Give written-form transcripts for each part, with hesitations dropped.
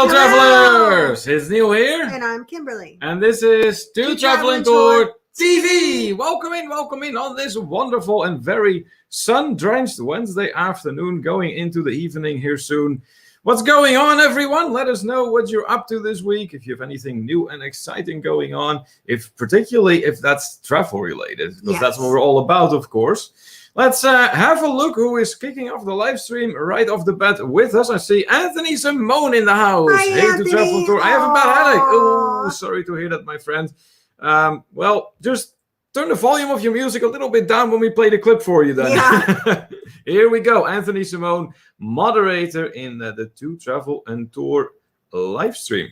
Hello, travelers! It's Neil here. And I'm Kimberly. And this is Two Traveling Tour TV. Welcome in on this wonderful and very sun-drenched Wednesday afternoon, going into the evening here soon. What's going on, everyone? Let us know what you're up to this week, if you have anything new and exciting going on, particularly if that's travel related, because that's what we're all about, of course. Let's have a look who is kicking off the live stream right off the bat with us. I see Anthony Simone in the house. Hi, hey, Anthony. To Travel Tour. I have a bad headache. Oh, sorry to hear that, my friend. Well, just turn the volume of your music a little bit down when we play the clip for you then. Yeah. Here we go. Anthony Simone, moderator in the To Travel and Tour live stream.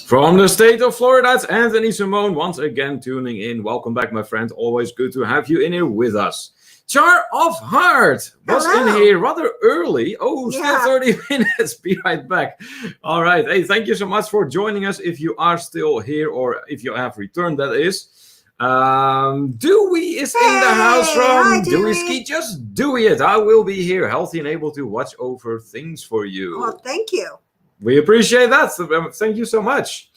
From the state of Florida, it's Anthony Simone once again tuning in. Welcome back, my friend. Always good to have you in here with us. Char of Heart was in here rather early. Oh, still 30 minutes. Be right back. All right. Hey, thank you so much for joining us. If you are still here or if you have returned, that is. Dewey is in the house from Dewey Ski. Just do it. I will be here, healthy and able to watch over things for you. Well, thank you. We appreciate that. Thank you so much.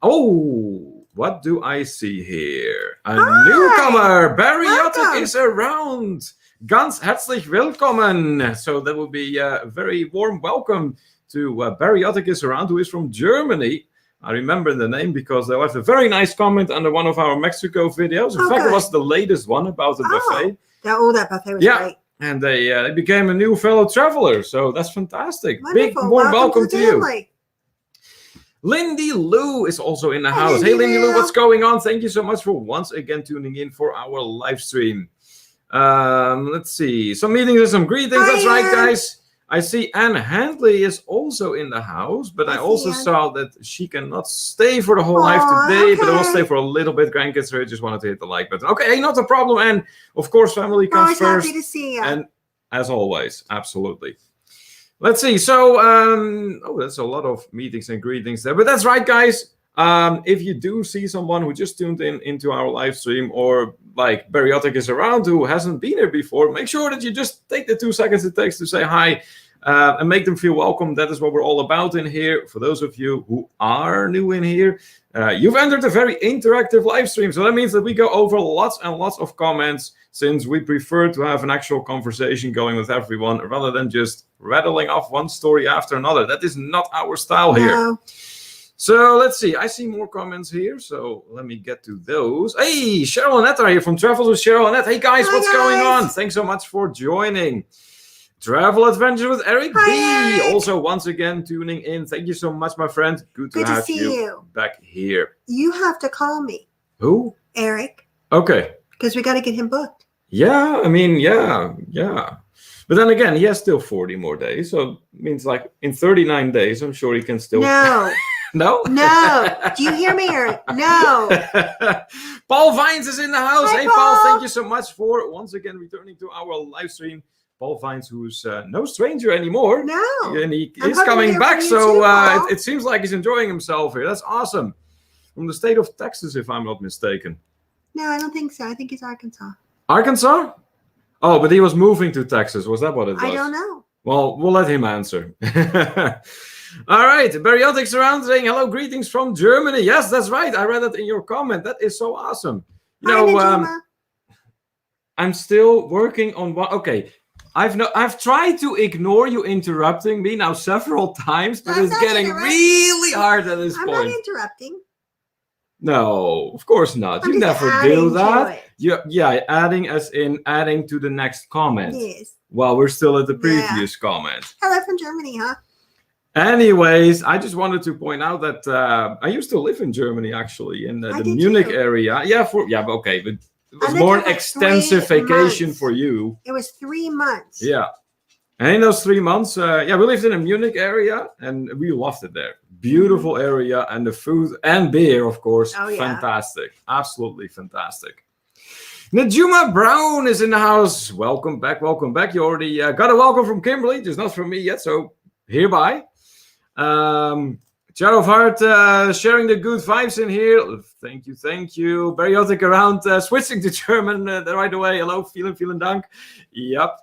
Oh, what do I see here? A newcomer. Barry Yottek is around. Ganz herzlich willkommen. So that will be a very warm welcome to Barry Yottek is around, who is from Germany. I remember the name because they left a very nice comment under one of our Mexico videos. In fact, it was the latest one about the buffet. That buffet was great. And they became a new fellow traveler. So that's fantastic. Wonderful. Big warm welcome to you. Family. Lindy Lou is also in the house. Hey, Lindy Lou, what's going on? Thank you so much for once again tuning in for our live stream. Let's see. Some meetings and some greetings. That's right, guys. I see Anne Handley is also in the house, but I also saw that she cannot stay for the whole live today, but I will stay for a little bit. Grandkids, so I just wanted to hit the like button. Okay, not a problem. And of course, family comes first. Happy to see you. And as always, absolutely. Let's see. So, that's a lot of meetings and greetings there. But that's right, guys. If you do see someone who just tuned into our live stream, or like Barry Yottek is around who hasn't been here before, make sure that you just take the 2 seconds it takes to say hi and make them feel welcome. That is what we're all about in here. For those of you who are new in here, you've entered a very interactive live stream. So that means that we go over lots and lots of comments, since we prefer to have an actual conversation going with everyone rather than just rattling off one story after another. That is not our style here. So let's see. I see more comments here. So let me get to those. Hey, Cheryl Annette are here from Travels with Cheryl Annette. Hey, guys, what's going on? Thanks so much for joining. Travel Adventures with Eric B. Eric. Also, once again, tuning in. Thank you so much, my friend. Good to have you back here. You have to call me. Who? Eric. Okay. Because we got to get him booked. Yeah, I mean, yeah. But then again, he has still 40 more days. So it means like in 39 days, I'm sure he can still... No. No? No. Do you hear me, Eric? No. Paul Vines is in the house. Hi, hey, Paul, thank you so much for once again returning to our live stream. Paul Vines, who's no stranger anymore. No. And he's coming back. So it seems like he's enjoying himself here. That's awesome. From the state of Texas, if I'm not mistaken. No, I don't think so. I think it's Arkansas. Arkansas? Oh, but he was moving to Texas. Was that what it was? I don't know. Well, we'll let him answer. All right. Barry Yottek's around saying hello, greetings from Germany. Yes, that's right. I read that in your comment. That is so awesome. You know, I'm still working on one. Okay. I've tried to ignore you interrupting me now several times, but it's getting really hard at this point. I'm not interrupting. No, of course not. You never do that. Adding as in adding to the next comment. Yes. While we're still at the previous comment. Hello from Germany, huh? Anyways, I just wanted to point out that I used to live in Germany, actually, in the Munich area. Okay, but it was more an extensive vacation for you. It was 3 months. Yeah. And in those 3 months, we lived in a Munich area, and we loved it there. Beautiful area, and the food and beer, of course, fantastic. Absolutely fantastic. Najuma Brown is in the house. Welcome back, welcome back. You already got a welcome from Kimberly, just not from me yet, so hereby. Chat of Heart sharing the good vibes in here. Thank you, thank you. Beriotic around switching to German right away. Hello, vielen Dank. Yep.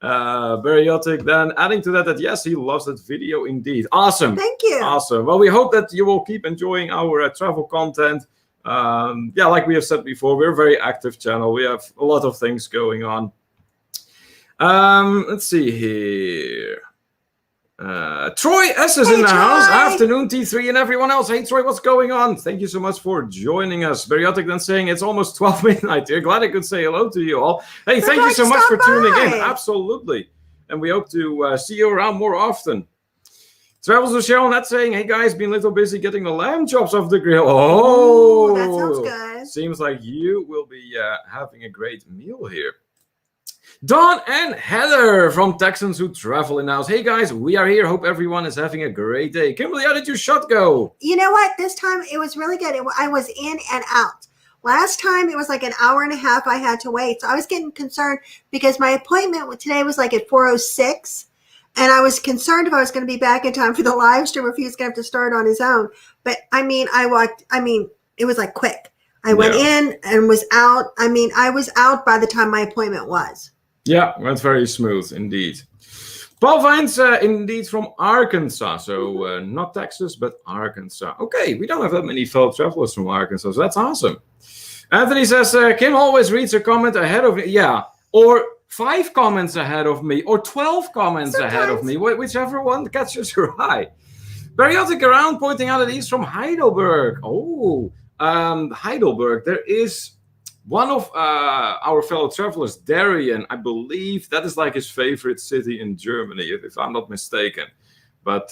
Beriotic then adding to that yes, he loves that video indeed. Awesome. Thank you. Awesome. Well, we hope that you will keep enjoying our travel content. Yeah, like we have said before, we're a very active channel. We have a lot of things going on. Let's see here. Troy S is in the house. Afternoon, T3 and everyone else. Hey, Troy, what's going on? Thank you so much for joining us. Beriotic then saying it's almost 12 midnight here. Glad I could say hello to you all. Hey, thank you so much for tuning in. Absolutely. And we hope to see you around more often. Travels with Cheryl not saying, hey guys, been a little busy getting the lamb chops off the grill. Oh, that sounds good. Seems like you will be having a great meal here. Dawn and Heather from Texans Who Travel in house. Hey guys, we are here. Hope everyone is having a great day. Kimberly, how did your shot go? You know what? This time it was really good. I was in and out. Last time it was like an hour and a half I had to wait. So I was getting concerned because my appointment today was like at 4:06. And I was concerned if I was going to be back in time for the live stream or if he was going to have to start on his own. But I mean, it was like quick. I went in and was out. I mean, I was out by the time my appointment was. Yeah, that's very smooth indeed. Paul Vines, indeed from Arkansas. So not Texas, but Arkansas. Okay, we don't have that many fellow travelers from Arkansas, so that's awesome. Anthony says, Kim always reads a comment ahead of me. Yeah, or 5 comments ahead of me, or 12 comments ahead of me, whichever one catches your eye. Beriotic around pointing out that he's from Heidelberg. Oh, Heidelberg. There is one of our fellow travelers, Darian, I believe that is like his favorite city in Germany, if I'm not mistaken. But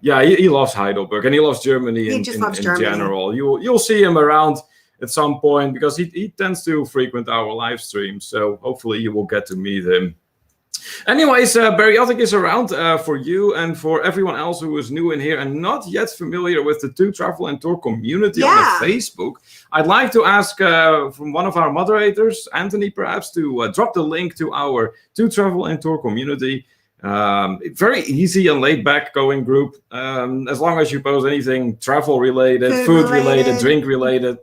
yeah, he loves Heidelberg and he loves Germany in general. You'll see him around at some point because he tends to frequent our live stream. So hopefully you will get to meet him. Anyways, Beriotic is around for you and for everyone else who is new in here and not yet familiar with the To Travel and Tour community on the Facebook. I'd like to ask from one of our moderators, Anthony, perhaps, to drop the link to our To Travel and Tour community. Very easy and laid-back going group. As long as you post anything travel-related, food-related, drink-related,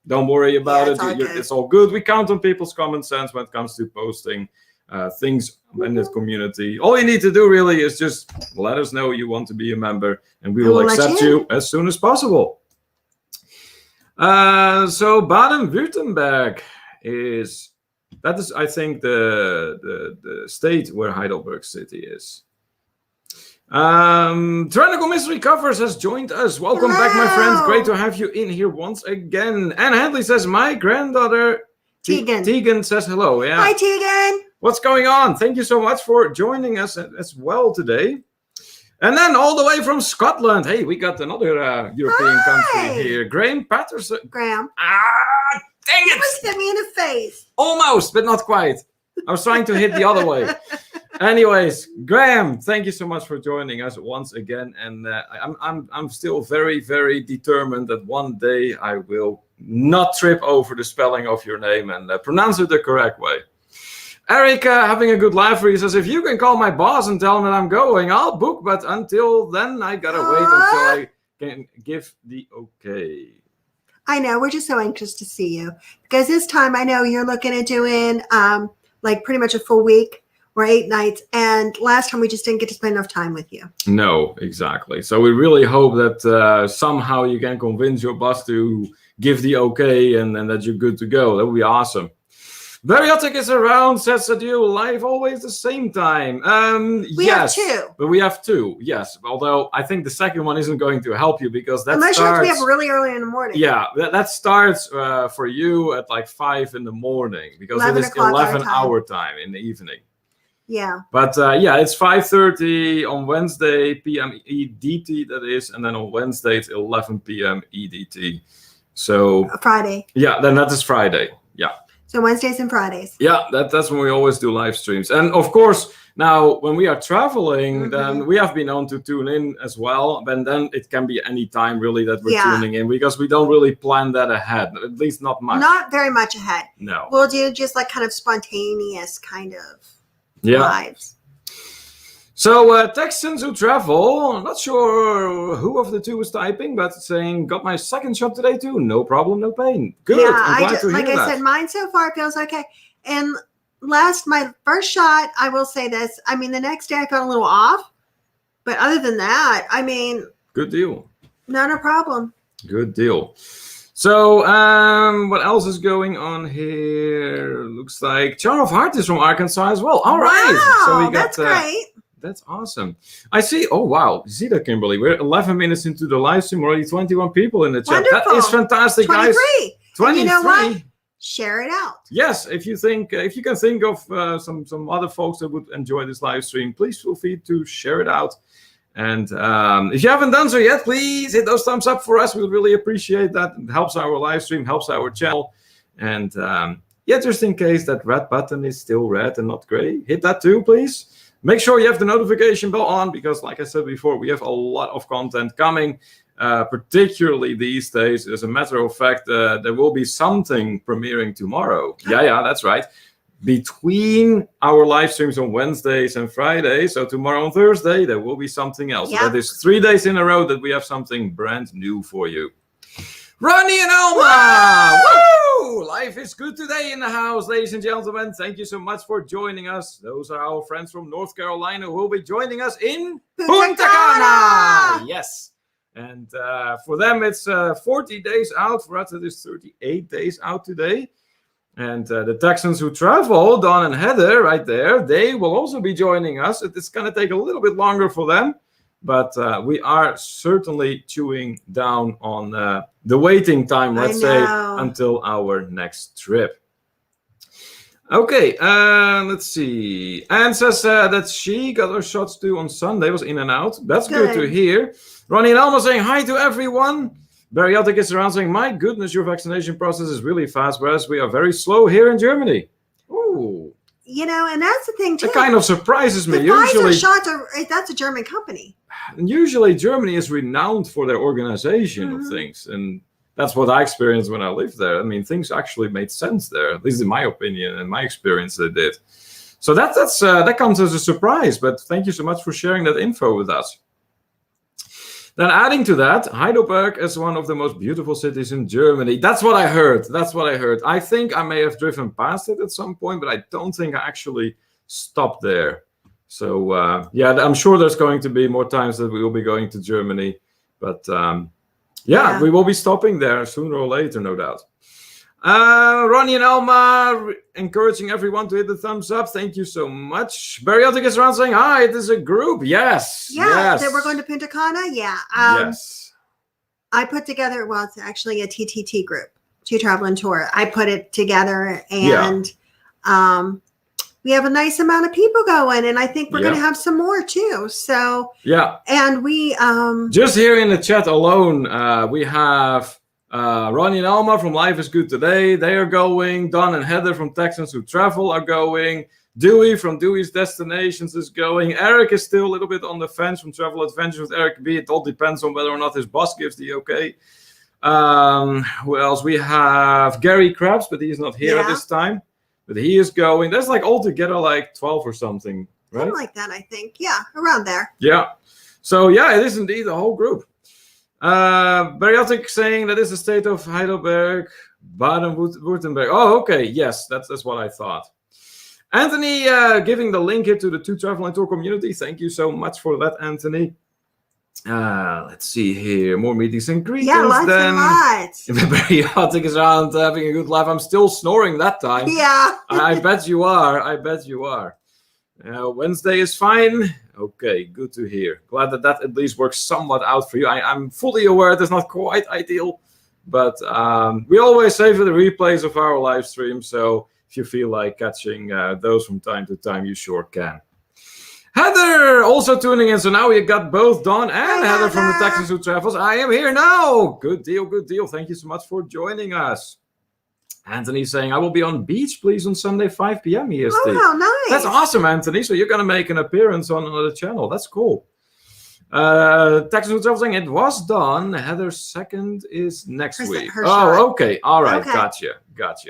don't worry about it. It's all good. We count on people's common sense when it comes to posting things in this community. All you need to do really is just let us know you want to be a member and we will accept you as soon as possible. So Baden-Württemberg is I think the state where Heidelberg city is. Tyrannical Mystery Covers has joined us. Welcome back, my friend. Great to have you in here once again. And Handley says my granddaughter Tegan says hello. Yeah. Hi, Tegan. What's going on? Thank you so much for joining us as well today. And then all the way from Scotland. Hey, we got another European country here. Graham Patterson. Graham. Ah, dang it. You almost hit me in the face. Almost, but not quite. I was trying to hit the other way. Anyways, Graham, thank you so much for joining us once again. And I'm still very, very determined that one day I will not trip over the spelling of your name and pronounce it the correct way. Eric, having a good laugh for you, says, if you can call my boss and tell him that I'm going, I'll book. But until then, I got to wait until I can give the okay. I know. We're just so anxious to see you. Because this time, I know you're looking at doing like pretty much a full week or 8 nights. And last time, we just didn't get to spend enough time with you. No, exactly. So we really hope that somehow you can convince your boss to give the okay and that you're good to go. That would be awesome. Beriotic is around, says adieu, live always the same time. We have 2. But we have 2, yes. Although I think the second one isn't going to help you because that Unless starts... you have to be up really early in the morning. Yeah, that starts for you at like 5 in the morning because it is 11 hour time in the evening. Yeah. But yeah, it's 5:30 on Wednesday, p.m. EDT, that is. And then on Wednesday, it's 11 p.m. EDT. So... Friday. Yeah, then that is Friday. Yeah. So Wednesdays and Fridays. Yeah, that's when we always do live streams. And of course, now when we are traveling, then we have been known to tune in as well. And then it can be any time really that we're tuning in because we don't really plan that ahead, at least not much. Not very much ahead. No. We'll do just like kind of spontaneous kind of lives. So Texans who travel, not sure who of the two was typing, but saying, got my second shot today too. No problem, no pain. Good. Yeah, I'm glad to hear like that. I said, mine so far feels okay. And my first shot, I will say this. I mean, the next day I felt a little off. But other than that, I mean, good deal. Not a problem. Good deal. So, what else is going on here? Looks like Jar of Heart is from Arkansas as well. All right. Wow, So we got, that's great. That's awesome. I see. Oh, wow. See that, Kimberly? We're 11 minutes into the live stream. Already 21 people in the chat. Wonderful. That is fantastic, 23. guys. 23. And you know what? Share it out. Yes, if you can think of some other folks that would enjoy this live stream, please feel free to share it out. And if you haven't done so yet, please hit those thumbs up for us. We would really appreciate that. It helps our live stream, helps our channel. And yeah, just in case that red button is still red and not gray, hit that too, please. Make sure you have the notification bell on because, like I said before, we have a lot of content coming, particularly these days. As a matter of fact, there will be something premiering tomorrow. Yeah, that's right. Between our live streams on Wednesdays and Fridays, so tomorrow on Thursday, there will be something else. Yep. So that is 3 days in a row that we have something brand new for you. Ronnie and Alma! Woo! Life is good today in the house, ladies and gentlemen. Thank you so much for joining us. Those are our friends from North Carolina who will be joining us in Punta Cana! Yes. And for them, it's 40 days out. For us, it is 38 days out today. And the Texans who travel, Don and Heather right there, they will also be joining us. It's going to take a little bit longer for them, but we are certainly chewing down on the waiting time, let's say, until our next trip. Okay, let's see. Anne says that she got her shots too on Sunday, was in and out. That's good to hear. Ronnie and Alma saying hi to everyone. Bariotic is around saying, my goodness, your vaccination process is really fast, whereas we are very slow here in Germany. Ooh. You know, and that's the thing, too. It kind of surprises me. The Pfizer shots that's a German company. And usually Germany is renowned for their organization of things. And that's what I experienced when I lived there. I mean, things actually made sense there, at least in my opinion and my experience they did. So that comes as a surprise, but thank you so much for sharing that info with us. Then adding to that, Heidelberg is one of the most beautiful cities in Germany. That's what I heard. I think I may have driven past it at some point, but I don't think I actually stopped there. So, yeah, I'm sure there's going to be more times that we will be going to Germany. But, yeah, we will be stopping there sooner or later, no doubt. Ronnie and Alma encouraging everyone to hit the thumbs up. Thank you so much. Bariotic is around saying, hi, it is a group. Yes. Yeah, that we're going to Punta Cana. Yeah. Yes. I put together, well, it's actually a TTT group, To Travel and Tour. I put it together and we have a nice amount of people going, and I think we're going to have some more too. So, yeah. And we just here in the chat alone, we have Ronnie and Alma from Life is Good Today. They are going. Don and Heather from Texans Who Travel are going. Dewey from Dewey's Destinations is going. Eric is still a little bit on the fence from Travel Adventures with Eric B. It all depends on whether or not his boss gives the okay. Who else? We have Gary Krabs, but he's not here at this time. But he is going. There's like altogether like 12 or something, right? Something like that, I think. Yeah, around there. Yeah. So, yeah, it is indeed a whole group. Bariotic saying that is the state of Heidelberg, Baden-Württemberg. Oh, okay. Yes, that's what I thought. Anthony giving the link here to the To Travel and Tour community. Thank you so much for that, Anthony. Let's see here. More meetings and greetings. Yeah, lots and lots. Bariotic is around having a good life. I'm still snoring that time. Yeah. I bet you are. Wednesday is fine. Okay, good to hear. Glad that at least works somewhat out for you. I'm fully aware that's not quite ideal, but we always save the replays of our live stream. So if you feel like catching those from time to time, you sure can. Heather also tuning in. So now we got both Dawn and Heather from the Texans Who Travels. I am here now. Good deal, good deal. Thank you so much for joining us. Anthony saying, I will be on beach, please, on Sunday, 5 p.m. EST. Oh, how nice. That's awesome, Anthony. So you're going to make an appearance on another channel. That's cool. Texas Who Travel saying, it was done. Heather's second is next week. Okay. All right. Okay. Gotcha.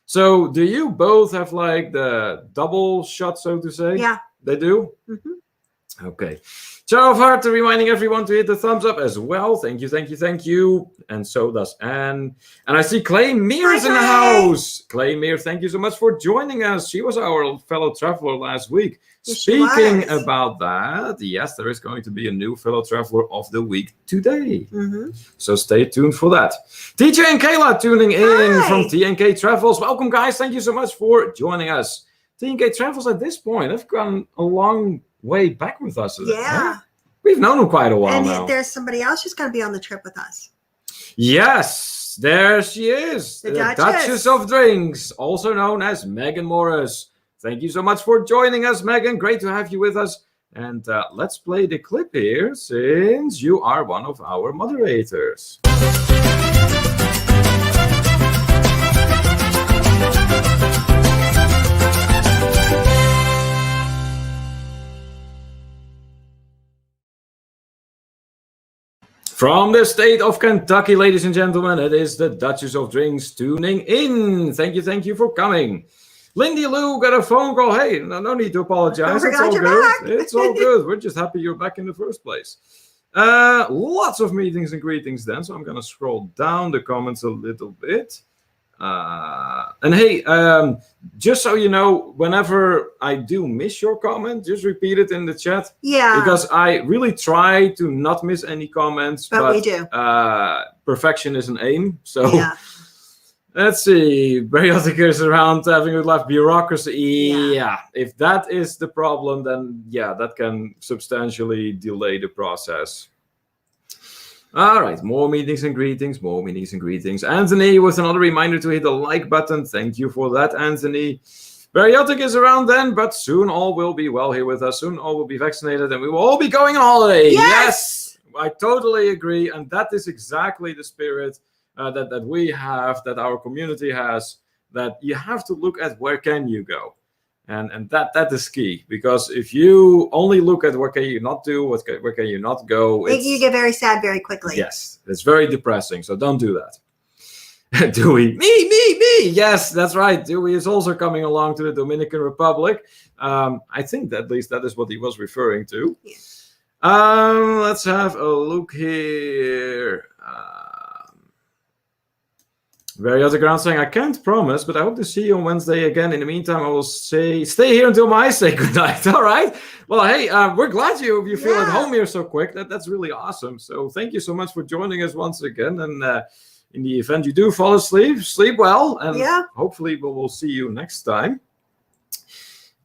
So do you both have like the double shot, so to say? Yeah. They do? Mm-hmm. Okay. Joe of Heart reminding everyone to hit the thumbs up as well. Thank you, thank you, thank you. And so does Anne. And I see Clay Mears in the house. Clay Mears, thank you so much for joining us. She was our fellow traveler last week. Yes, Speaking about that, yes, there is going to be a new fellow traveler of the week today. So stay tuned for that. TJ and Kayla tuning in from TNK Travels. Welcome, guys. Thank you so much for joining us. TNK Travels at this point have gone a long way back with us. Yeah. Huh? We've known them quite a while now. And there's somebody else who's going to be on the trip with us. Yes, there she is. The Duchess of Drinks, also known as Megan Morris. Thank you so much for joining us, Megan. Great to have you with us. And let's play the clip here, since you are one of our moderators. From the state of Kentucky, ladies and gentlemen, it is the Duchess of Drinks tuning in. Thank you for coming. Lindy Lou got a phone call. Hey, no need to apologize. It's all good. It's all good. We're just happy you're back in the first place. Lots of meetings and greetings then, so I'm going to scroll down the comments a little bit. And hey, just so you know, whenever I do miss your comment, just repeat it in the chat. Yeah. Because I really try to not miss any comments. But we do. Perfection is an aim. So let's see. Bariatricus around having a life bureaucracy. Yeah. If that is the problem, then yeah, that can substantially delay the process. All right, more meetings and greetings, Anthony with another reminder to hit the like button. Thank you for that, Anthony. Bariatric is around then, but soon all will be well here with us. Soon all will be vaccinated and we will all be going on holiday. Yes! I totally agree. And that is exactly the spirit that we have, that our community has, that you have to look at where can you go. And that is key, because if you only look at what can you not do, where can you not go, you get very sad very quickly. Yes, it's very depressing. So don't do that. Dewey, me. Yes, that's right. Dewey is also coming along to the Dominican Republic. I think that at least that is what he was referring to. Yeah. Let's have a look here. Very other ground saying, I can't promise, but I hope to see you on Wednesday again. In the meantime, I will stay here until I say goodnight. All right. Well, hey, we're glad you feel at home here so quick. That's really awesome. So thank you so much for joining us once again. And in the event you do fall asleep, sleep well. And hopefully we will see you next time.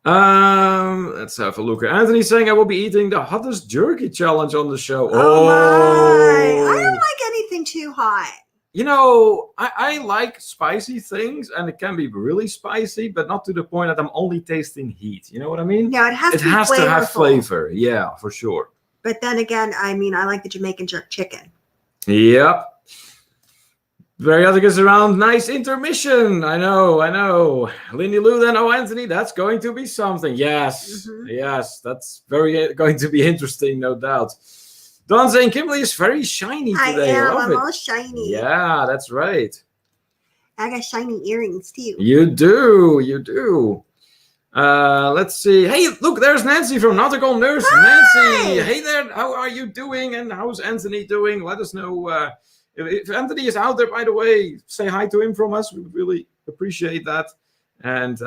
Let's have a look. Anthony saying, I will be eating the hottest jerky challenge on the show. Oh my. I don't like anything too hot. You know, I like spicy things, and it can be really spicy, but not to the point that I'm only tasting heat. You know what I mean? Yeah, it has to have flavor. Yeah, for sure. But then again, I mean, I like the Jamaican jerk chicken. Yep. Bariatric is around. Nice intermission. I know. Lindy Lou then. Oh, Anthony, that's going to be something. Yes. Yes, that's going to be interesting, no doubt. Don saying Kimberly is very shiny today. I'm all shiny. Yeah, that's right. I got shiny earrings too. You do. Let's see. Hey, look, there's Nancy from Nautical Nurse. Hi! Nancy, hey there. How are you doing? And how's Anthony doing? Let us know. If Anthony is out there, by the way, say hi to him from us. We would really appreciate that. And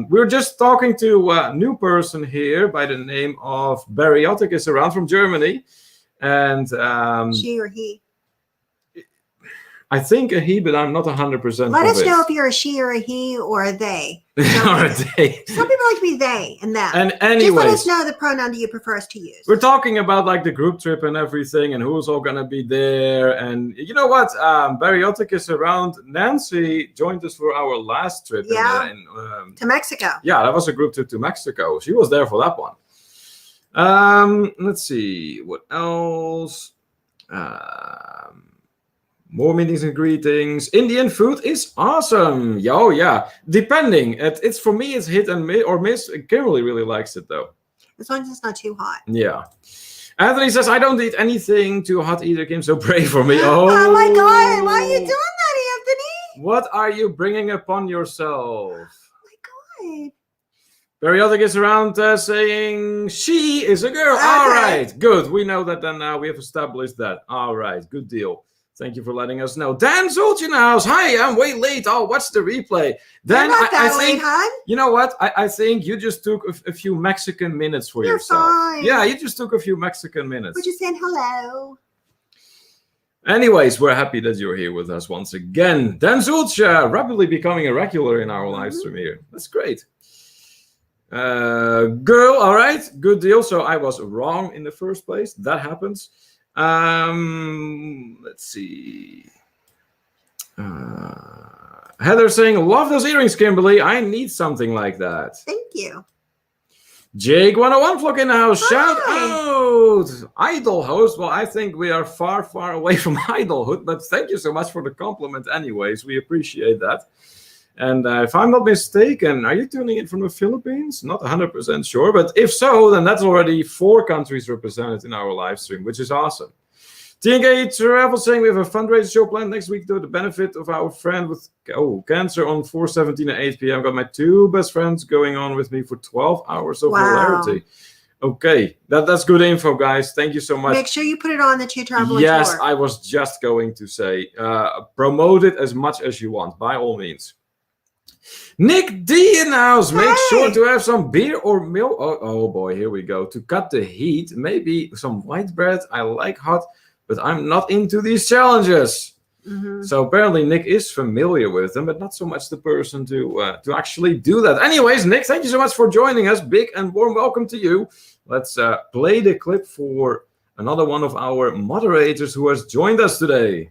we're just talking to a new person here by the name of Bariatric is around from Germany. And she or he? I think a he, but I'm not 100%. Let us know if you're a she or a he or a they. Or a they. Some people like to be they and them. And anyways, just let us know the pronoun do you prefer us to use. We're talking about like the group trip and everything, and who's all gonna be there. And you know what? Bariatric is around. Nancy joined us for our last trip. To Mexico. Yeah, that was a group trip to Mexico. She was there for that one. Let's see what else. More meetings and greetings. Indian food is awesome. Oh yeah, depending. It's for me, it's hit and miss. Kimberly really likes it though. As long as it's not too hot. Yeah. Anthony says I don't eat anything too hot either, Kim. So pray for me. Oh my God! Why are you doing that, Anthony? What are you bringing upon yourself? Oh my God. Periodic is around saying she is a girl. Okay. All right, good. We know that then now. We have established that. All right, good deal. Thank you for letting us know. Dan Zolch in the house. Hi, I'm way late. I'll watch the replay. Dan, You're not that I think, late, hon. you know what? I think you just took a few Mexican minutes for You're yourself. fine. Yeah, you just took a few Mexican minutes. We're just saying hello. Anyways, we're happy that you're here with us once again. Dan Zolch, rapidly becoming a regular in our live stream here. That's great. Girl, all right, good deal. So I was wrong in the first place. That happens. Let's see. Heather saying, love those earrings, Kimberly. I need something like that. Thank you. Jake 101 Flock in the house. Hi. Shout out. Idol host. Well, I think we are far, far away from idolhood, but thank you so much for the compliment anyways. We appreciate that. And if I'm not mistaken, are you tuning in from the Philippines? Not 100% sure, but if so, then that's already 4 countries represented in our live stream, which is awesome. TNK Travel saying we have a fundraiser show planned next week to the benefit of our friend with cancer on 4/17 at 8 p.m. Got my 2 best friends going on with me for 12 hours of hilarity. Okay, that's good info, guys. Thank you so much. Make sure you put it on the Two Traveling Yes, Tour. I was just going to say, promote it as much as you want, by all means. Nick D in the house. Make sure to have some beer or milk. Oh boy, here we go. To cut the heat, maybe some white bread. I like hot, but I'm not into these challenges. Mm-hmm. So apparently Nick is familiar with them, but not so much the person to actually do that. Anyways, Nick, thank you so much for joining us. Big and warm welcome to you. Let's play the clip for another one of our moderators who has joined us today.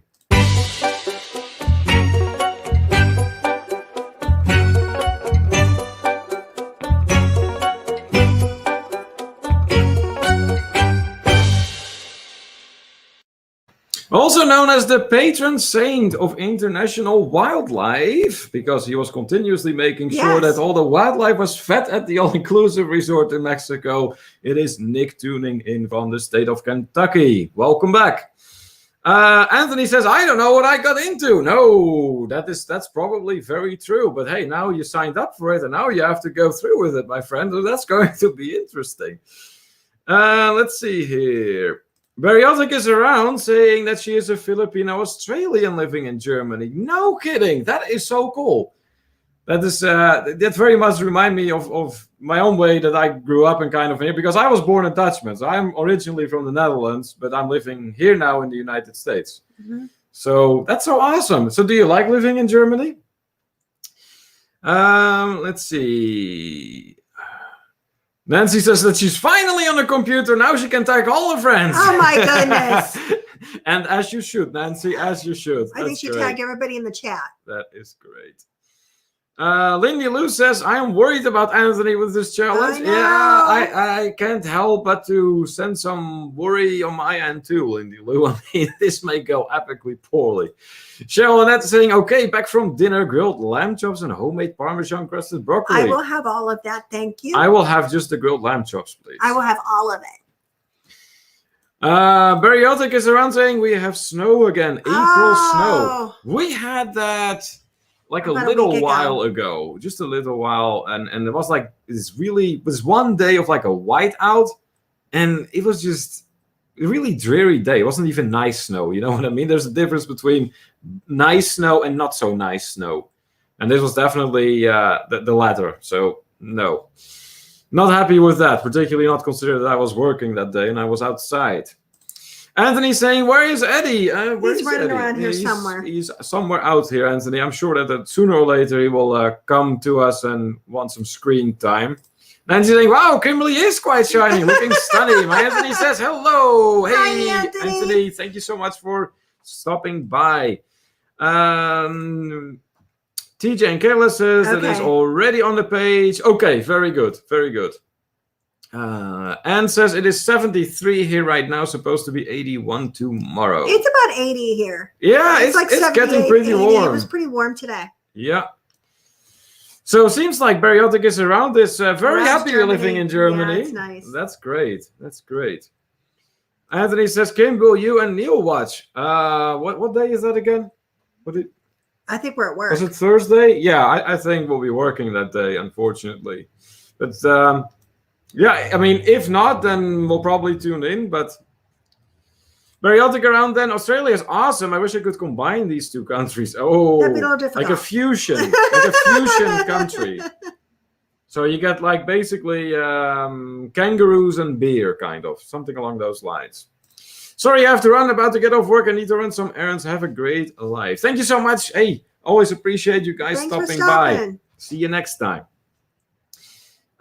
Also known as the patron saint of international wildlife, because he was continuously making sure that all the wildlife was fed at the all-inclusive resort in Mexico. It is Nick tuning in from the state of Kentucky. Welcome back. Anthony says, I don't know what I got into. No, that's probably very true. But hey, now you signed up for it, and now you have to go through with it, my friend. So that's going to be interesting. Let's see here. Bariotic is around saying that she is a Filipino Australian living in Germany. No kidding. That is so cool. That very much remind me of my own way that I grew up in kind of here, because I was born a Dutchman. So I'm originally from the Netherlands, but I'm living here now in the United States. Mm-hmm. So that's so awesome. So do you like living in Germany? Let's see. Nancy says that she's finally on the computer. Now she can tag all her friends. Oh, my goodness. And as you should, Nancy, as you should. I think she tagged everybody in the chat. That is great. Lindy Lou says, I am worried about Anthony with this challenge. I can't help but to send some worry on my end too, Lindy Lou. I mean, this may go epically poorly. Cheryl Annette is saying, okay, back from dinner, grilled lamb chops and homemade Parmesan crusted broccoli. I will have all of that, thank you. I will have just the grilled lamb chops, please. I will have all of it. Bariotic is around saying we have snow again. April snow. We had that like about a little while ago, just a little while, and it was like this one day of like a whiteout, and it was just a really dreary day. It wasn't even nice snow, you know what I mean? There's a difference between nice snow and not so nice snow, and this was definitely the latter. So no, not happy with that, particularly not considering that I was working that day and I was outside. Anthony's saying, where is Eddie? He's running around here somewhere. He's somewhere out here, Anthony. I'm sure that sooner or later he will come to us and want some screen time. Nancy's saying, wow, Kimberly is quite shiny, looking stunning. My Anthony says, hello. Hey, hi, Anthony. Thank you so much for stopping by. TJ and Kayla says that is already on the page. Okay, very good. Very good. Anne says it is 73 here right now, supposed to be 81 tomorrow. It's about 80 here. Yeah, it's getting pretty warm. It was pretty warm today. Yeah. So it seems like Bariotic is around this. Very happy you're living in Germany. Yeah, it's nice. That's great. That's great. Anthony says, Kim, will you and Neil watch? What day is that again? I think we're at work. Was it Thursday? Yeah, I think we'll be working that day, unfortunately. But yeah, I mean, if not, then we'll probably tune in. But Bariotic around then. Australia is awesome. I wish I could combine these two countries. Oh, That'd be a little difficult. like a fusion, like a fusion country. So you get like basically kangaroos and beer, kind of something along those lines. Sorry, I have to run. About to get off work. I need to run some errands. Have a great life. Thank you so much. Hey, always appreciate you guys stopping by. See you next time.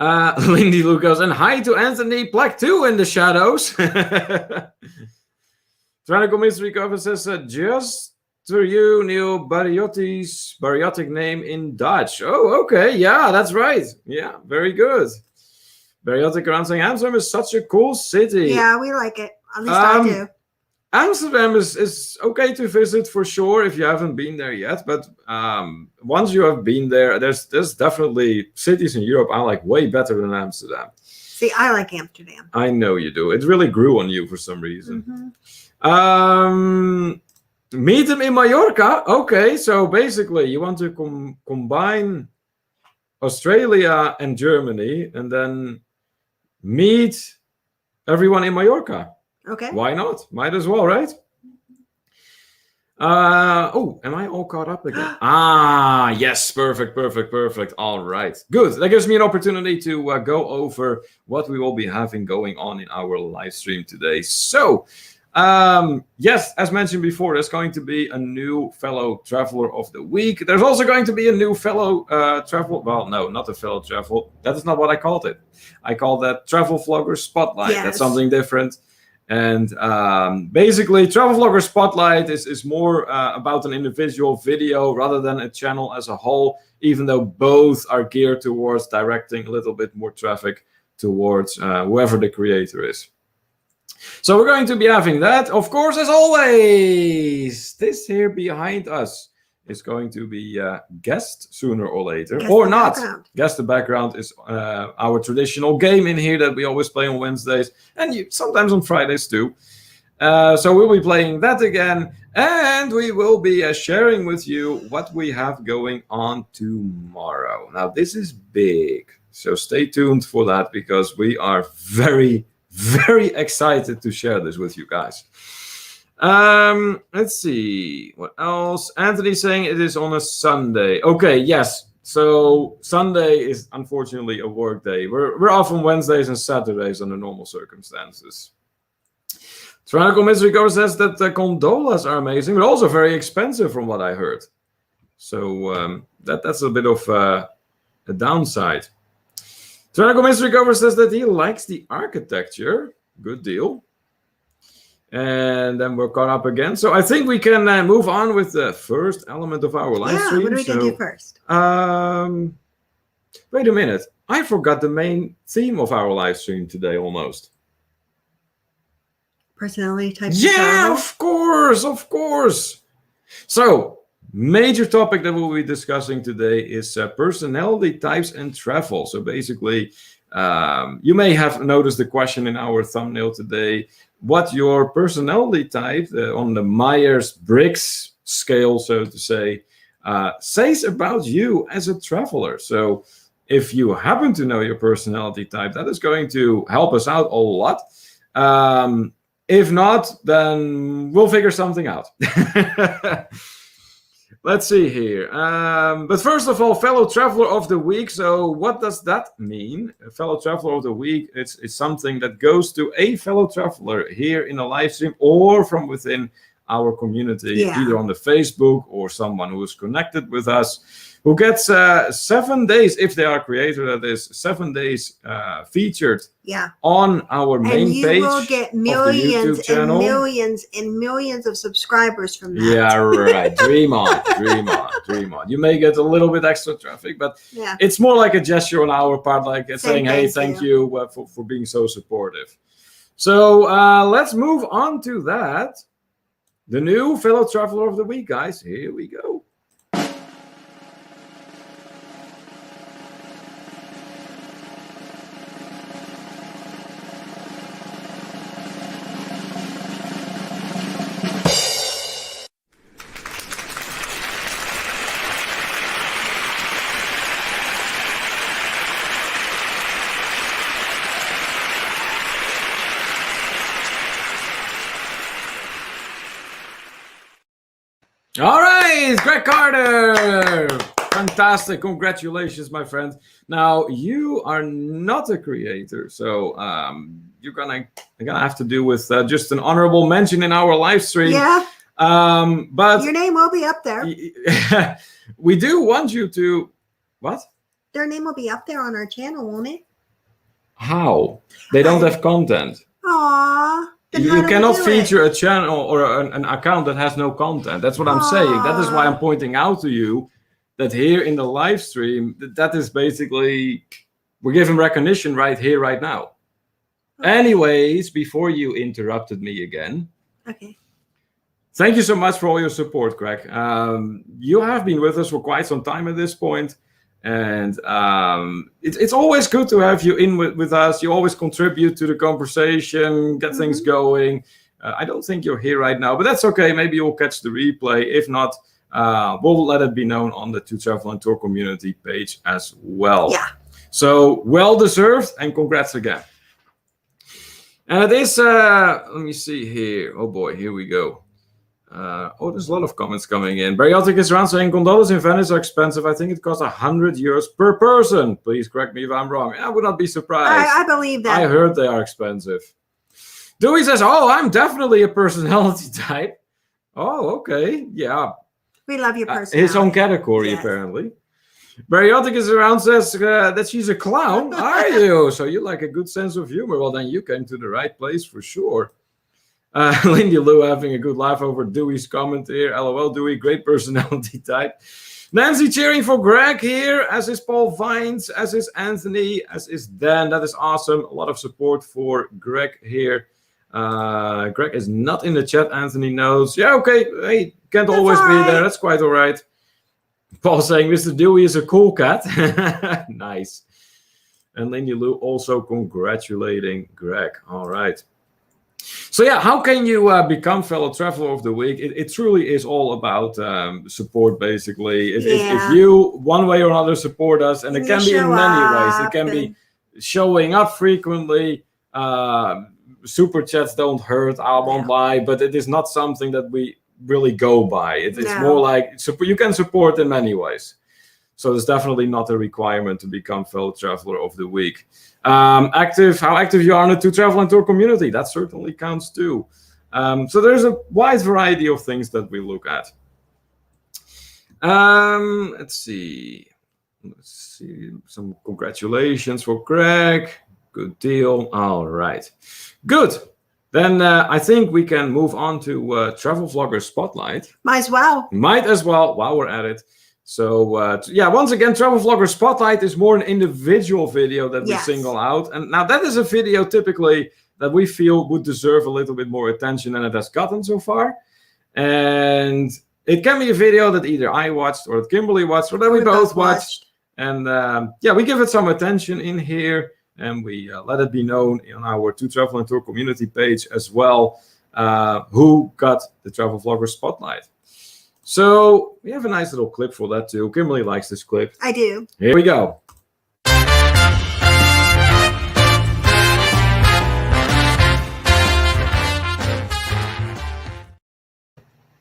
Lindy Lucas, and hi to Anthony Black 2 in the shadows. Tyrannical Mystery Cover says, just for you, Neil Bariotic name in Dutch. Oh, okay. Yeah, that's right. Yeah, very good. Bariotic around saying, Amsterdam is such a cool city. Yeah, we like it. At least I do. Amsterdam is okay to visit for sure if you haven't been there yet. But once you have been there, there's definitely cities in Europe I like way better than Amsterdam. See, I like Amsterdam. I know you do. It really grew on you for some reason. Mm-hmm. Meet him in Mallorca. Okay, so basically you want to combine Australia and Germany and then meet everyone in Mallorca. Okay. Why not? Might as well, right? Oh, am I all caught up again? Yes, perfect. All right, good. That gives me an opportunity to go over what we will be having going on in our live stream today. So, yes, as mentioned before, there's going to be a new fellow traveler of the week. There's also going to be a new fellow travel. Well, no, not a fellow travel. That is not what I called it. I called that Travel Vlogger Spotlight. Yes. That's something different. And basically, Travel Vlogger Spotlight is more about an individual video rather than a channel as a whole, even though both are geared towards directing a little bit more traffic towards whoever the creator is. So we're going to be having that. Of course, as always, this here behind us is going to be guest sooner or later. Guess or not. Guess the background is our traditional game in here that we always play on Wednesdays and sometimes on Fridays too. So we'll be playing that again. And we will be sharing with you what we have going on tomorrow. Now, this is big. So stay tuned for that because we are very, very excited to share this with you guys. Let's see what else. Anthony saying it is on a Sunday. Okay, yes. So Sunday is unfortunately a work day. We're off on Wednesdays and Saturdays under normal circumstances. Tyrannical Mystery Cover says that the gondolas are amazing, but also very expensive from what I heard. So that's a bit of a downside. Tyrannical Mystery Cover says that he likes the architecture. Good deal. And then we're caught up again. So I think we can move on with the first element of our live stream. What are we going to do first? Wait a minute. I forgot the main theme of our live stream today almost. Personality types. Yeah, of course. So, major topic that we'll be discussing today is personality types and travel. So basically, you may have noticed the question in our thumbnail today. What your personality type on the Myers-Briggs scale, so to say, says about you as a traveler. So if you happen to know your personality type, that is going to help us out a lot. If not, then we'll figure something out. Let's see here. But first of all, fellow traveler of the week. So what does that mean? A fellow traveler of the week, it's something that goes to a fellow traveler here in a live stream or from within our community, either on the Facebook or someone who is connected with us, who gets 7 days, if they are a creator, that is 7 days featured on our main page. And you will get millions and millions and millions of subscribers from that. Yeah, right. Dream on. You may get a little bit extra traffic, but it's more like a gesture on our part, like saying, hey, thank you for being so supportive. So let's move on to that. The new fellow traveler of the week, guys. Here we go. All right, Greg Carter. Fantastic. Congratulations, my friend. Now, you are not a creator, so you're gonna have to do with just an honorable mention in our live stream. Yeah. But your name will be up there. We do want you to what? Their name will be up there on our channel, won't it? How? They don't have content. Aww. You cannot feature a channel or an account that has no content. That's what I'm saying. That is why I'm pointing out to you that here in the live stream, that is basically, we're giving recognition right here, right now. Okay. Anyways, before you interrupted me again. Okay. Thank you so much for all your support, Greg. You have been with us for quite some time at this point. And it's always good to have you in with us. You always contribute to the conversation, get things going. I don't think you're here right now, but that's okay. Maybe you'll catch the replay. If not, we'll let it be known on the To Travel and Tour community page as well. Yeah. So well deserved, and congrats again. And it is, let me see here. Oh boy, here we go. There's a lot of comments coming in. Bariotic is around saying gondolas in Venice are expensive. I think it costs €100 per person. Please correct me if I'm wrong. I would not be surprised. I believe that. I heard they are expensive. Dewey says, I'm definitely a personality type. Oh, okay. Yeah. We love your personality. His own category, yes. Apparently. Bariotic is around says that she's a clown. Are you? So you like a good sense of humor. Well, then you came to the right place for sure. Lindy Lou having a good laugh over Dewey's comment here. LOL, Dewey, great personality type. Nancy cheering for Greg here, as is Paul Vines, as is Anthony, as is Dan. That is awesome. A lot of support for Greg here. Greg is not in the chat, Anthony knows. Yeah, okay. Hey, can't always be there. That's quite all right. Paul saying Mr. Dewey is a cool cat. Nice. And Lindy Lou also congratulating Greg. All right. So yeah, how can you become fellow traveler of the week? It truly is all about support, basically. If you one way or another support us, and it can be in many ways. It can be showing up frequently. Super chats don't hurt, I won't lie, but it is not something that we really go by. It's more like you can support in many ways. So there's definitely not a requirement to become fellow traveler of the week. How active you are in the To Travel and Tour community, that certainly counts too. So there's a wide variety of things that we look at. Let's see. Some congratulations for Greg. Good deal. All right. Good. Then I think we can move on to Travel Vlogger Spotlight. Might as well while we're at it. So, once again, Travel Vlogger Spotlight is more an individual video that we single out. And now that is a video typically that we feel would deserve a little bit more attention than it has gotten so far. And it can be a video that either I watched or that Kimberly watched or that we both watched. And we give it some attention in here. And we let it be known on our To Travel and Tour community page as well who got the Travel Vlogger Spotlight. So we have a nice little clip for that too. Kimberly likes this clip. I do. Here we go.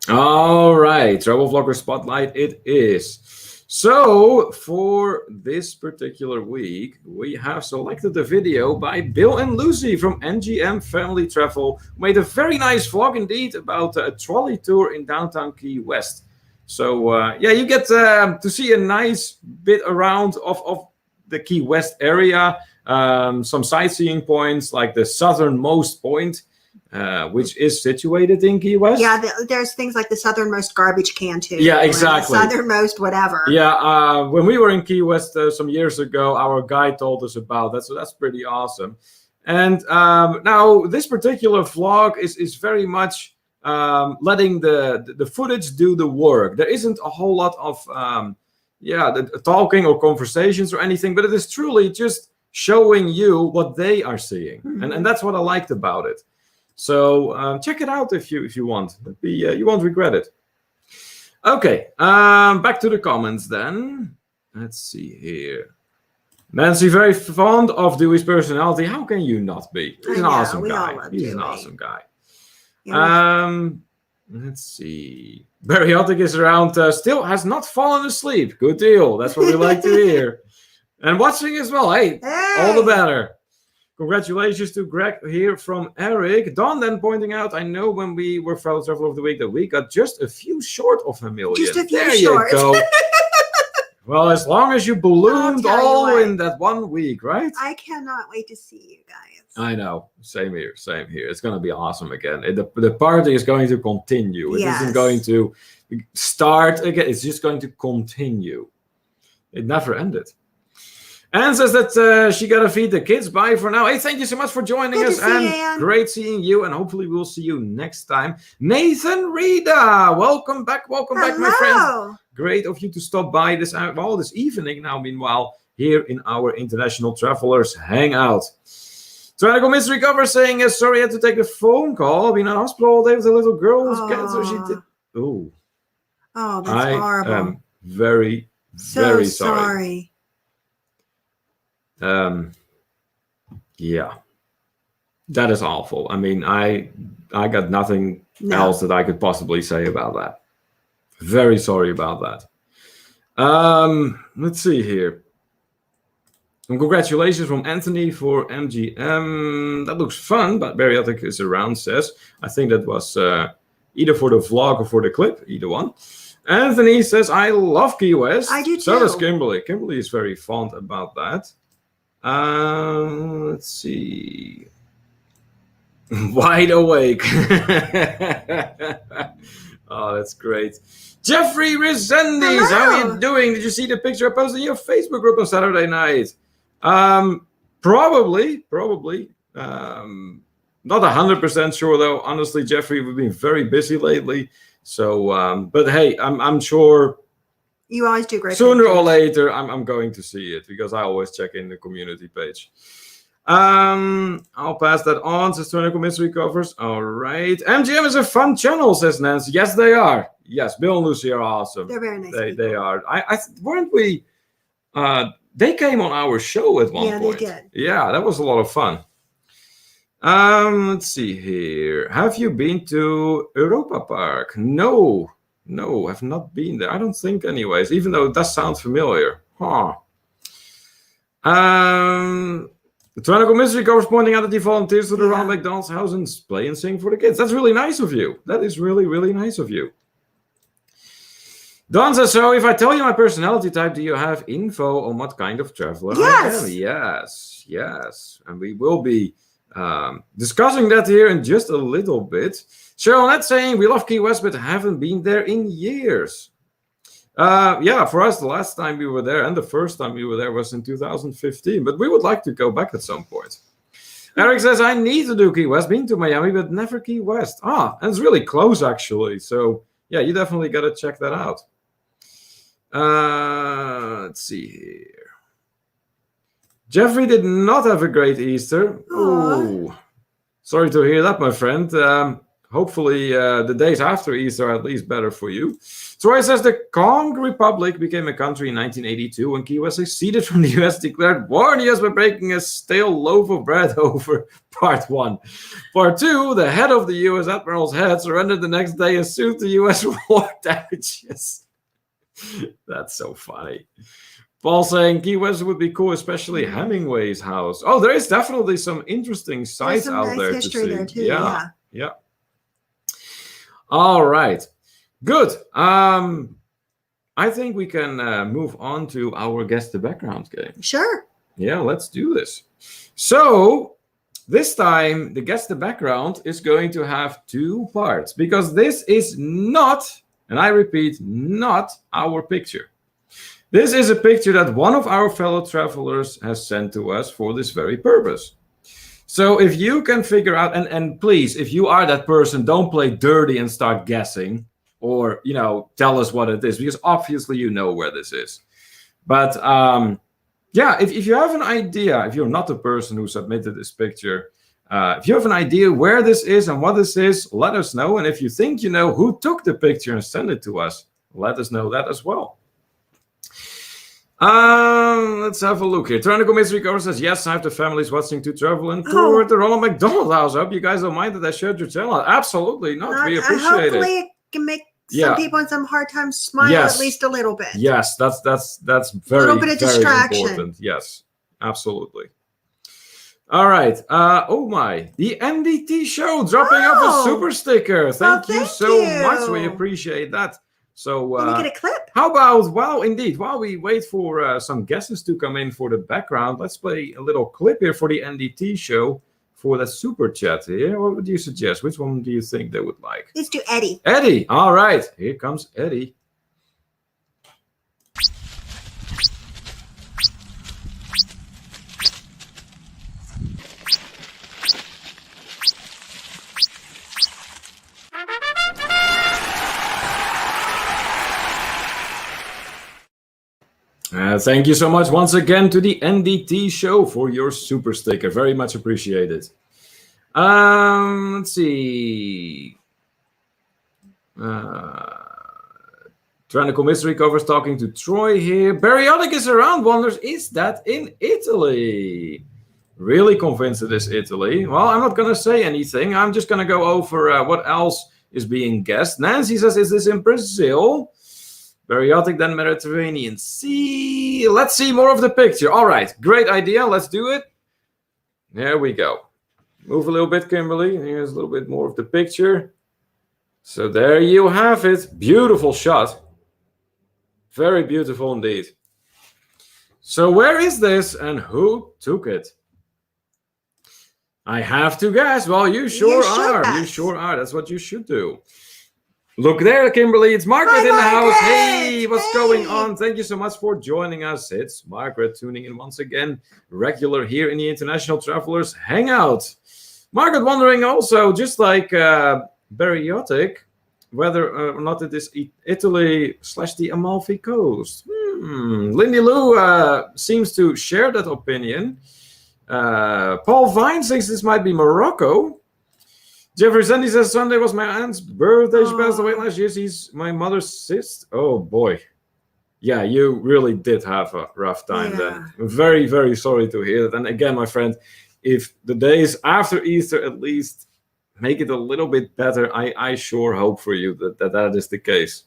All right, Travel Vlogger Spotlight it is. So for this particular week, we have selected a video by Bill and Lucy from NGM Family Travel, who made a very nice vlog indeed about a trolley tour in downtown Key West. So you get to see a nice bit around of the Key West area, some sightseeing points like the southernmost point, which is situated in Key West. Yeah, there's things like the southernmost garbage can too. Yeah, exactly. Southernmost whatever. Yeah, when we were in Key West some years ago, our guide told us about that, so that's pretty awesome. And now this particular vlog is very much letting the footage do the work. There isn't a whole lot of the talking or conversations or anything, but it is truly just showing you what they are seeing, and that's what I liked about it. So check it out if you want. You won't regret it. Okay, back to the comments then. Let's see here. Nancy, very fond of Dewey's personality. How can you not be? He's an awesome guy. He's an awesome guy. Yeah. Let's see. Bariotic is around, still has not fallen asleep. Good deal. That's what we like to hear. And watching as well. Hey, all the better. Congratulations to Greg here from Eric. Don then pointing out, I know when we were Fellow Traveler of the Week that we got just a few short of a million. Just a few there short. You go. Well, as long as you ballooned all in that 1 week, right? I cannot wait to see you guys. I know. Same here. Same here. It's going to be awesome again. The party is going to continue. It isn't going to start again. It's just going to continue. It never ended. Anne says that she got to feed the kids. Bye for now. Hey, thank you so much for joining us. And great seeing you. And hopefully we'll see you next time. Nathan Rita, welcome back. Welcome back, my friend. Great of you to stop by this evening now, meanwhile, here in our International Travelers Hangout. Trying to go mystery cover saying, sorry, I had to take a phone call. I've been in hospital all day with a little girl who's cancer. She did. Oh, that's horrible. I am very, very sorry. Yeah, that is awful. I mean, I got nothing else that I could possibly say about that. Very sorry about that. Let's see here. And congratulations from Anthony for MGM. That looks fun, but Bariotic is around, says. I think that was either for the vlog or for the clip, either one. Anthony says, I love Key West. I do too. So does Kimberly. Kimberly is very fond about that. Let's see. Wide awake. Oh, that's great. Jeffrey Resendiz, how are you doing? Did you see the picture I posted in your Facebook group on Saturday night? Probably. Not 100% sure though. Honestly, Jeffrey, we've been very busy lately. So, but hey, I'm sure. You always do great. Sooner or later, I'm going to see it because I always check in the community page. I'll pass that on. Says Tonical Mystery Covers. All right. MGM is a fun channel, says Nancy. Yes, they are. Yes, Bill and Lucy are awesome. They're very nice. They are. Weren't we? They came on our show at one point. Yeah, they did. Yeah, that was a lot of fun. Let's see here. Have you been to Europa Park? No, I've not been there. I don't think, anyways. Even though it does sound familiar. Huh. The Tyrannical Mystery Covers pointing out that he volunteers to the Ronald McDonald's house and play and sing for the kids. That's really nice of you. That is really, really nice of you. Don says, so if I tell you my personality type, do you have info on what kind of traveler I am? Yes. And we will be discussing that here in just a little bit. Cheryl Net saying, we love Key West, but haven't been there in years. For us, the last time we were there and the first time we were there was in 2015, but we would like to go back at some point. Eric says, I need to do Key West, been to Miami, but never Key West. And it's really close, actually. So, yeah, you definitely got to check that out. Let's see here. Jeffrey did not have a great Easter. Oh, sorry to hear that, my friend. Hopefully, the days after Easter are at least better for you. Troy says the Kong Republic became a country in 1982 when Key West seceded from the U.S. declared war on the U.S. by breaking a stale loaf of bread over Part 1. Part 2, the head of the U.S. Admiral's head surrendered the next day and sued the U.S. for war damages. That's so funny. Paul saying Key West would be cool, especially Hemingway's house. Oh, there is definitely some interesting sites out there to see. There too, yeah. All right. Good. I think we can move on to our Guess the Background game. Sure. Yeah, let's do this. So this time, the Guess the Background is going to have 2 parts because this is not, and I repeat, not our picture. This is a picture that one of our fellow travelers has sent to us for this very purpose. So if you can figure out, and please, if you are that person, don't play dirty and start guessing or, tell us what it is, because obviously you know where this is. But if you have an idea, if you're not the person who submitted this picture, if you have an idea where this is and what this is, let us know. And if you think you know who took the picture and sent it to us, let us know that as well. Let's have a look here. Tyrannical Mystery Cover says, yes, I have the families watching to travel and tour at the Ronald McDonald House. I hope you guys don't mind that I shared your channel. Absolutely not. We appreciate hopefully it. it can make some people in some hard times smile at least a little bit. Yes, that's very, a little bit of very distraction. important. Yes, absolutely. All right. Oh my, the NDT show dropping off a super sticker. Thank you so much. We appreciate that. So let me get a clip. How about, while we wait for some guests to come in for the background, let's play a little clip here for the NDT show for the super chat here. What would you suggest? Which one do you think they would like? Let's do Eddie. Eddie. All right. Here comes Eddie. Thank you so much once again to the NDT show for your super sticker. Very much appreciated. Let's see. Tyrannical Mystery Covers talking to Troy here. Periodic is around, wonders, is that in Italy? Really convinced it is Italy. Well, I'm not going to say anything. I'm just going to go over what else is being guessed. Nancy says, is this in Brazil? Periodic, then Mediterranean Sea. Let's see more of the picture. All right, great idea. Let's do it. There we go. Move a little bit, Kimberly. Here's a little bit more of the picture. So there you have it. Beautiful shot. Very beautiful indeed. So where is this and who took it? I have to guess. Well, you sure are. You sure are. That's what you should do. Look there, Kimberly. It's Margaret in the house. Hey, what's going on? Thank you so much for joining us. It's Margaret tuning in once again, regular here in the International Travelers Hangout. Margaret wondering also, just like Bariotic, whether or not it is Italy / the Amalfi Coast. Lindy Lou seems to share that opinion. Paul Vine thinks this might be Morocco. Jeffrey Sandy says, Sunday was my aunt's birthday. She passed away last year. She's my mother's sister. Oh, boy. Yeah, you really did have a rough time then. I'm very, very sorry to hear that. And again, my friend, if the days after Easter at least make it a little bit better, I sure hope for you that is the case.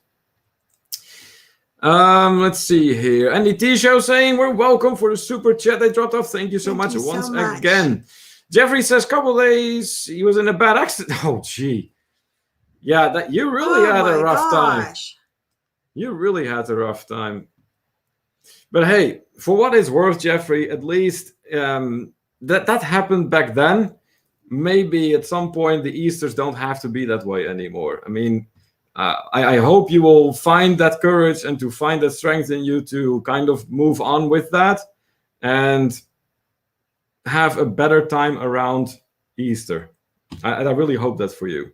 Let's see here. NDT show saying we're welcome for the super chat they dropped off. Thank you so much once again. Jeffrey says, couple days he was in a bad accident. Oh, gee. Yeah, that you really had a rough time. You really had a rough time. But hey, for what it's worth, Jeffrey, at least that happened back then. Maybe at some point the Easters don't have to be that way anymore. I mean, I hope you will find that courage and to find that strength in you to kind of move on with that and have a better time around Easter. I really hope that for you.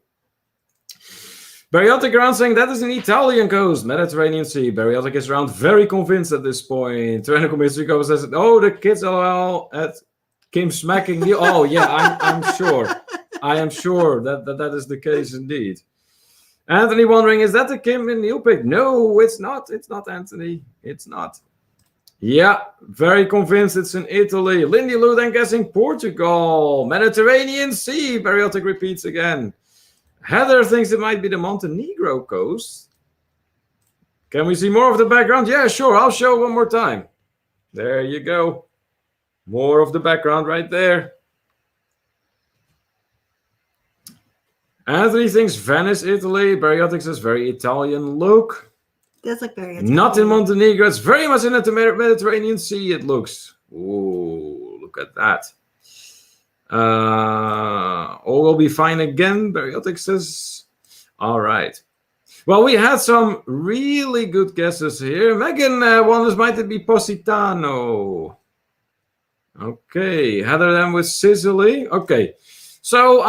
Bariotic around saying that is an Italian coast, Mediterranean Sea. Bariotic is around very convinced at this point. Tyrannical Mystery Cover says, oh, the kids LOL at Kim smacking you. Oh, yeah, I'm sure. I am sure that is the case indeed. Anthony wondering, is that the Kim in Neil pick? No, it's not. It's not, Anthony. It's not. Yeah, very convinced it's in Italy. Lindy Lou then guessing Portugal. Mediterranean Sea. Bariotic repeats again. Heather thinks it might be the Montenegro coast. Can we see more of the background? Yeah, sure. I'll show one more time. There you go. More of the background right there. Anthony thinks Venice, Italy. Bariotic says very Italian look. Does look very Italian. Not in Montenegro. It's very much in the Mediterranean Sea, it looks. Ooh, look at that. All will be fine again, Bariotic says. All right. Well, we had some really good guesses here. Megan wonders, might it be Positano? Okay. Heather then with Sicily. Okay. So,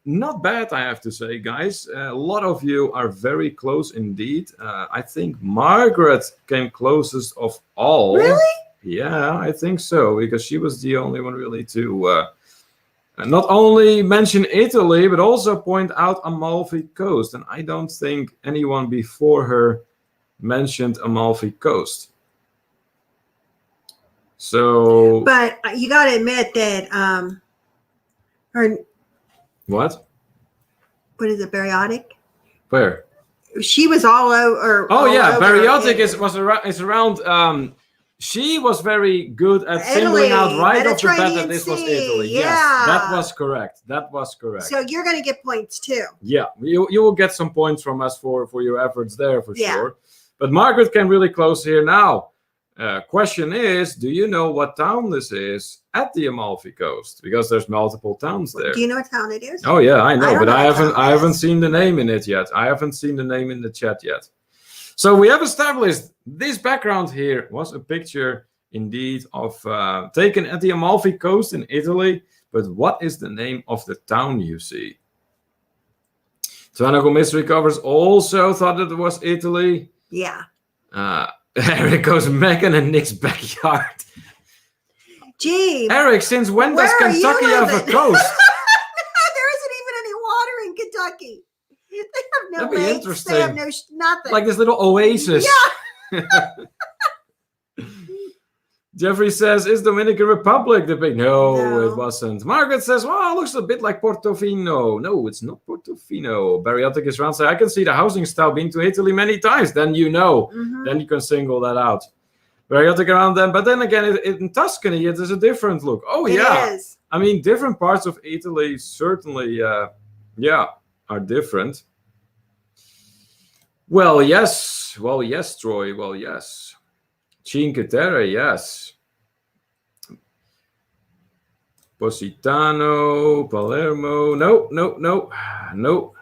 not bad, I have to say, guys. A lot of you are very close indeed. I think Margaret came closest of all. Really? Yeah, I think so, because she was the only one really to not only mention Italy, but also point out Amalfi Coast. And I don't think anyone before her mentioned Amalfi Coast. So. But you got to admit that her, What? what is it, Bariotic? Where? She was all over. Oh all yeah, over Bariotic it. is around. She was very good at Italy, singling out right off the bat that Mediterranean this was Sea, Italy. yeah. Yes, that was correct. That was correct. So you're going to get points too. Yeah, you will get some points from us for your efforts there for Yeah. sure. But Margaret came really close here now. Question is, do you know what town this is at the Amalfi Coast? Because there's multiple towns there. Do you know what town it is? Oh yeah, I know, I don't but know I what town haven't it haven't is. seen the name in it yet. I haven't seen the name in the chat yet. So we have established this background here was a picture indeed of taken at the Amalfi Coast in Italy. But what is the name of the town you see? Twanago Mystery Covers also thought it was Italy. Yeah. Eric goes Megan and Nick's backyard. Gee. Eric, since when does where are you Kentucky have a living? coast? There isn't even any water in Kentucky. They have no That'd be lakes. interesting. They have no nothing. Like this little oasis. Yeah. Jeffrey says, is Dominican Republic the big? No, No. it wasn't. Margaret says, well, it looks a bit like Portofino. No, it's not Portofino. Bariotic is around. Say, I can see the housing style. Been to Italy many times. Then you know. Mhm. Then you can single that out. Bariotic around them. But then again, in Tuscany, it is a different look. Oh, It yeah. is. I mean, different parts of Italy certainly, are different. Well, yes. Well, yes, Troy. Well, yes. Cinque Terre, yes. Positano, Palermo. No.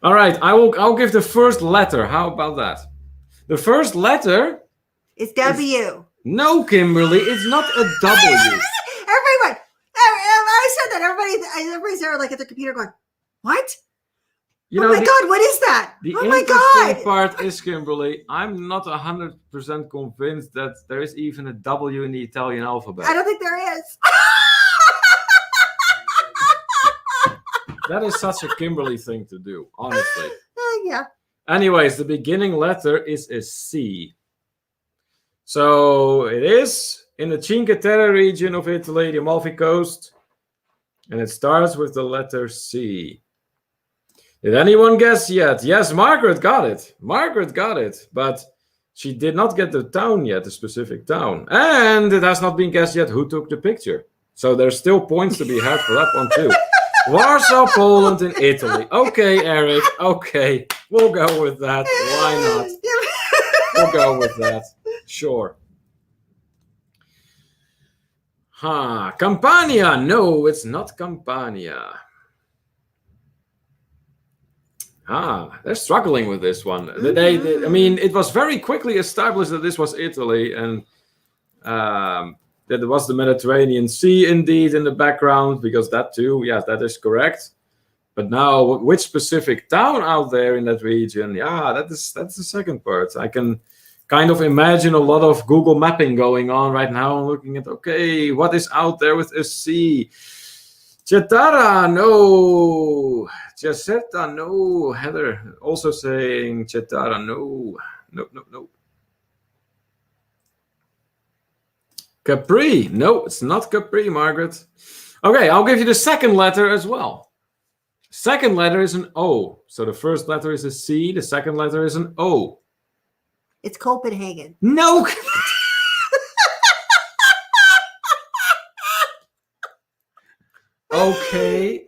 All right, I'll give the first letter. How about that? The first letter. It's W. No, Kimberly, it's not a W. Everyone. I said that. Everybody's there like at the computer going, what? You Oh know, my God, what is that? The Oh my interesting God. part is, Kimberly, I'm not 100% convinced that there is even a W in the Italian alphabet. I don't think there is. That is such a Kimberly thing to do, honestly. Yeah. Anyways, the beginning letter is a C. So it is in the Cinque Terre region of Italy, the Amalfi Coast, and it starts with the letter C. Did anyone guess yet? Yes, Margaret got it. But she did not get the town yet, the specific town. And it has not been guessed yet who took the picture. So there's still points to be had for that one too. Warsaw, Poland, and Italy. Okay, Eric. Okay, we'll go with that. Why not? We'll go with that. Sure. Campania. No, it's not Campania. They're struggling with this one. I mean, it was very quickly established that this was Italy, and that there was the Mediterranean Sea indeed in the background, because that too, yes, that is correct. But now, which specific town out there in that region? Yeah, that's the second part. I can kind of imagine a lot of Google mapping going on right now, looking at, okay, what is out there with a sea? Cetara, no. Giacerta, no. Heather also saying Cetara, no. No. Capri, no, it's not Capri, Margaret. Okay, I'll give you the second letter as well. Second letter is an O. So the first letter is a C, the second letter is an O. It's Copenhagen. No. Okay.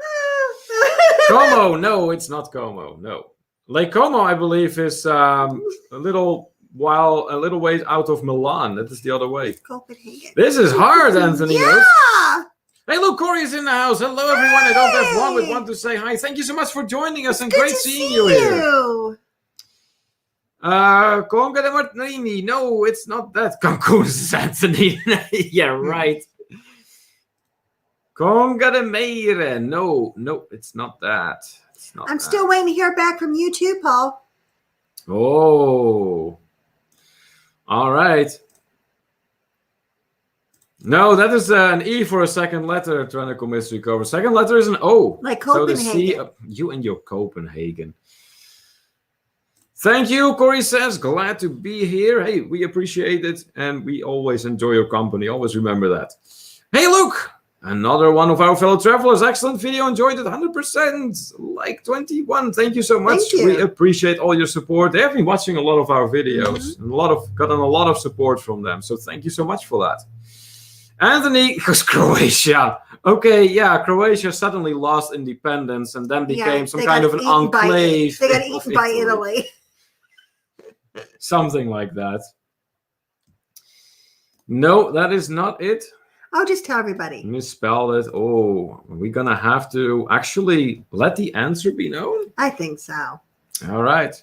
Como, no, it's not Como, no. Lake Como, I believe, is a little ways out of Milan. That is the other way. It's Copenhagen. This is hard, Anthony. Yeah. Hey, look, Corey is in the house. Hello, everyone. I don't have one with one to say hi. Thank you so much for joining us, and Good great to seeing see you here. Conga de Martini. No, it's not that. Cancun, Anthony. Yeah, right. Conga de Meire. No, it's not that. I'm still waiting to hear back from you too, Paul. Oh. All right. No, that is an E for a second letter, Tranical Mystery Cover. Second letter is an O. Like So the Copenhagen. C, you and your Copenhagen. Thank you, Corey says. Glad to be here. Hey, we appreciate it, and we always enjoy your company. Always remember that. Hey, Luke, another one of our fellow travelers. Excellent video. Enjoyed it 100%. Like 21. Thank you so much. Thank you. We appreciate all your support. They have been watching a lot of our videos. And gotten a lot of support from them. So thank you so much for that. Anthony, because Croatia. Okay, yeah, Croatia suddenly lost independence and then became some kind of an enclave. They got eaten by Italy. Something like that. No, that is not it. Oh, just tell everybody. Misspelled it. Oh, we're going to have to actually let the answer be known? I think so. All right.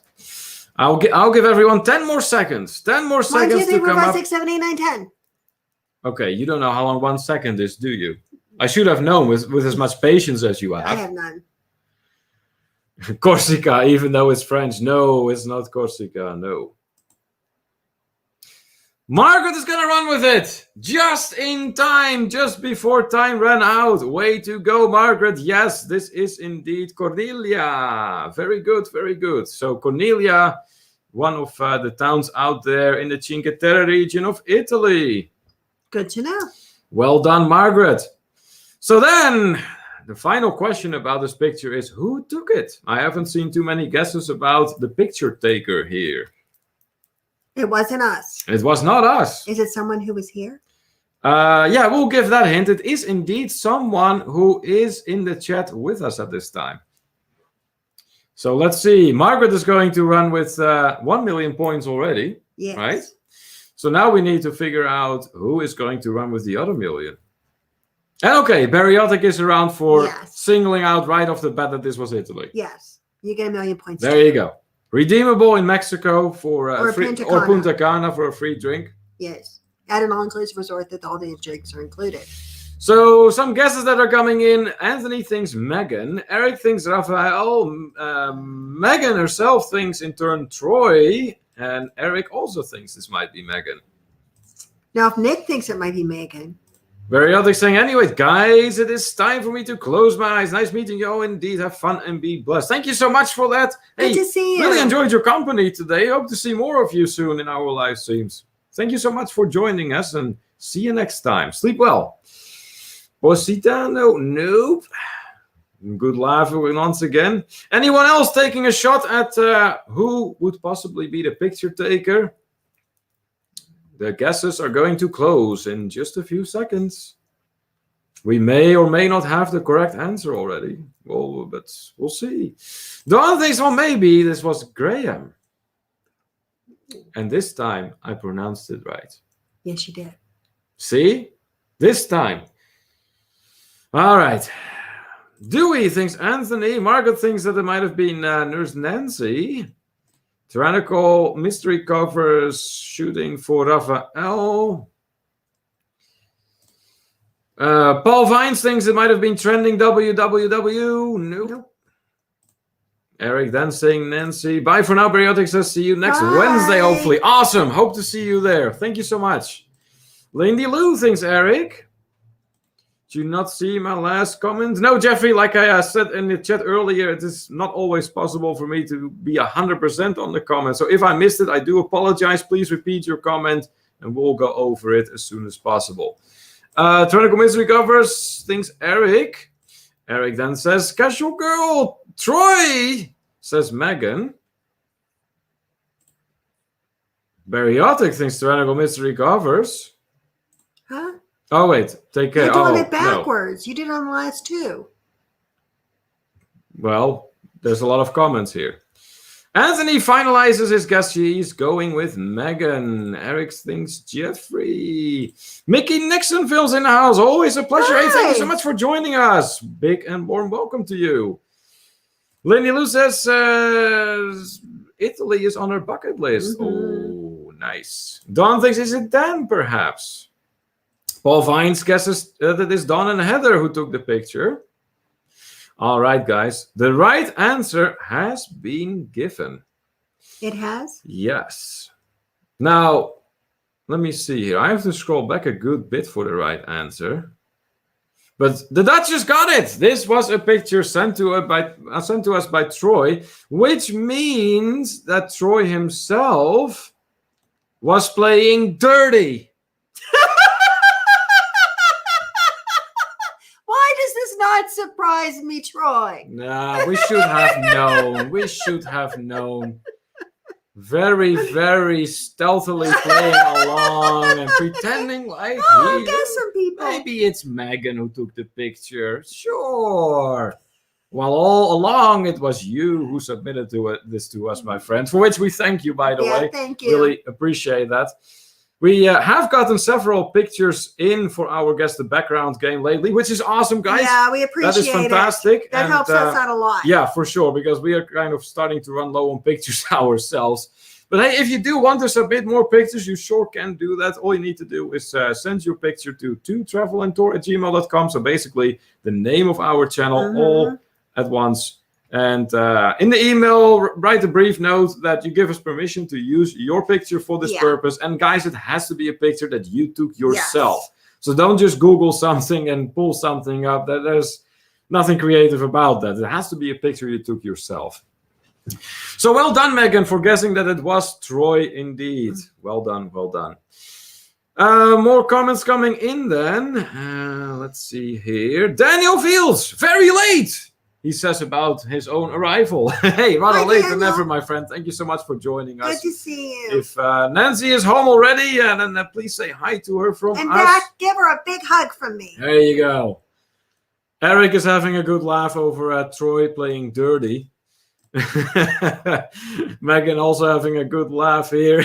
I'll give everyone 10 more seconds. 10 more 1, seconds 2, 3, to 4, come 5, up. 6, 7, 8, 9, 10. Okay, you don't know how long 1 second is, do you? I should have known with as much patience as you have. I have none. Corsica, even though it's French. No, it's not Corsica. No. Margaret is going to run with it. Just in time, just before time ran out. Way to go, Margaret. Yes, this is indeed Cornelia. Very good, very good. So Cornelia, one of the towns out there in the Cinque Terre region of Italy. Good to know. Well done, Margaret. So then, the final question about this picture is, who took it? I haven't seen too many guesses about the picture taker here. It wasn't us. It was not us. Is it someone who was here? Yeah, we'll give that hint. It is indeed someone who is in the chat with us at this time. So let's see. Margaret is going to run with 1 million points already. Yes. Right? So now we need to figure out who is going to run with the other million. And okay, Bariotic is around for singling out right off the bat that this was Italy. Yes. You get 1 million points. There you go. Redeemable in Mexico for or free, Punta or Cana. Punta Cana for a free drink. Yes. At an all-inclusive resort that all the drinks are included. So some guesses that are coming in. Anthony thinks Megan. Eric thinks Raphael. Megan herself thinks in turn Troy. And Eric also thinks this might be Megan. Now, if Nick thinks it might be Megan. Bariotic saying, anyways, guys, it is time for me to close my eyes. Nice meeting you all indeed. Have fun and be blessed. Thank you so much for that. Good to see you. Really enjoyed your company today. Hope to see more of you soon in our live streams. Thank you so much for joining us and see you next time. Sleep well. Positano, nope. Good laugh once again. Anyone else taking a shot at who would possibly be the picture taker? The guesses are going to close in just a few seconds. We may or may not have the correct answer already. Well, but we'll see. Dawn thinks, well, maybe this was Graham. And this time I pronounced it right. Yes, you did. See? This time. All right. Dewey thinks Anthony. Margaret thinks that it might have been Nurse Nancy. Tyrannical mystery covers shooting for Raphael. Paul Vines thinks it might have been trending www. Nope. Eric then saying Nancy. Bye for now, Bariotic says see you next Wednesday, hopefully. Awesome. Hope to see you there. Thank you so much. Lindy Lou thinks Eric. Did you not see my last comment? No, Jeffrey, like I said in the chat earlier, it is not always possible for me to be 100% on the comment. So if I missed it, I do apologize. Please repeat your comment and we'll go over it as soon as possible. Tyrannical Mystery Covers thinks Eric. Eric then says, Casual Girl. Troy says Megan. Bariotic thinks Tyrannical Mystery Covers. Huh? Oh, wait. Take care. You're doing it backwards. No. You did it on the last two. Well, there's a lot of comments here. Anthony finalizes his guess. He's going with Megan. Eric thinks Jeffrey. Mickey Nixon fills in the house. Always a pleasure. Hey, thank you so much for joining us. Big and warm welcome to you. Lindy Lou says Italy is on her bucket list. Oh, nice. Don thinks, is it Dan, perhaps? Paul Vines guesses that it's Don and Heather who took the picture. All right, guys. The right answer has been given. It has? Yes. Now, let me see here. I have to scroll back a good bit for the right answer. But the Duchess got it. This was a picture sent to us by Troy, which means that Troy himself was playing dirty. Why does this not surprise me, Troy? Nah, we should have known. We should have known. Very, very stealthily playing along and pretending like I guess some people. maybe it's Megan who took the picture. Sure. Well, all along it was you who submitted this to us, my friend, for which we thank you, by the way. Thank you. Really appreciate that. We have gotten several pictures in for our Guess the Background game lately, which is awesome, guys. Yeah, we appreciate it. That is fantastic. That helps us out a lot. Yeah, for sure, because we are kind of starting to run low on pictures ourselves. But hey, if you do want to submit more pictures, you sure can do that. All you need to do is send your picture to totravelandtour@gmail.com. So basically the name of our channel all at once. And in the email, write a brief note that you give us permission to use your picture for this purpose. And guys, it has to be a picture that you took yourself. Yes. So don't just Google something and pull something up. There's nothing creative about that. It has to be a picture you took yourself. So well done, Megan, for guessing that it was Troy indeed. Well done, well done. More comments coming in then. Let's see here. Daniel Fields, very late. He says about his own arrival. Hey, rather late than never, my friend. Thank you so much for joining us. Good to see you. If Nancy is home already, then please say hi to her from us. And Dad, give her a big hug from me. There you go. Eric is having a good laugh over at Troy playing dirty. Megan also having a good laugh here.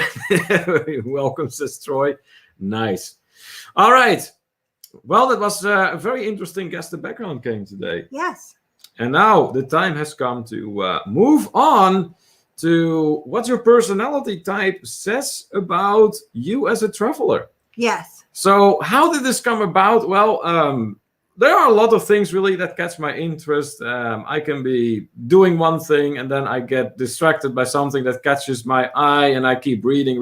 Welcome, says Troy. Nice. All right. Well, that was a very interesting Guess the Background game today. Yes. And now the time has come to move on to what your personality type says about you as a traveler. Yes. So how did this come about? Well, there are a lot of things really that catch my interest. I can be doing one thing and then I get distracted by something that catches my eye and I keep reading.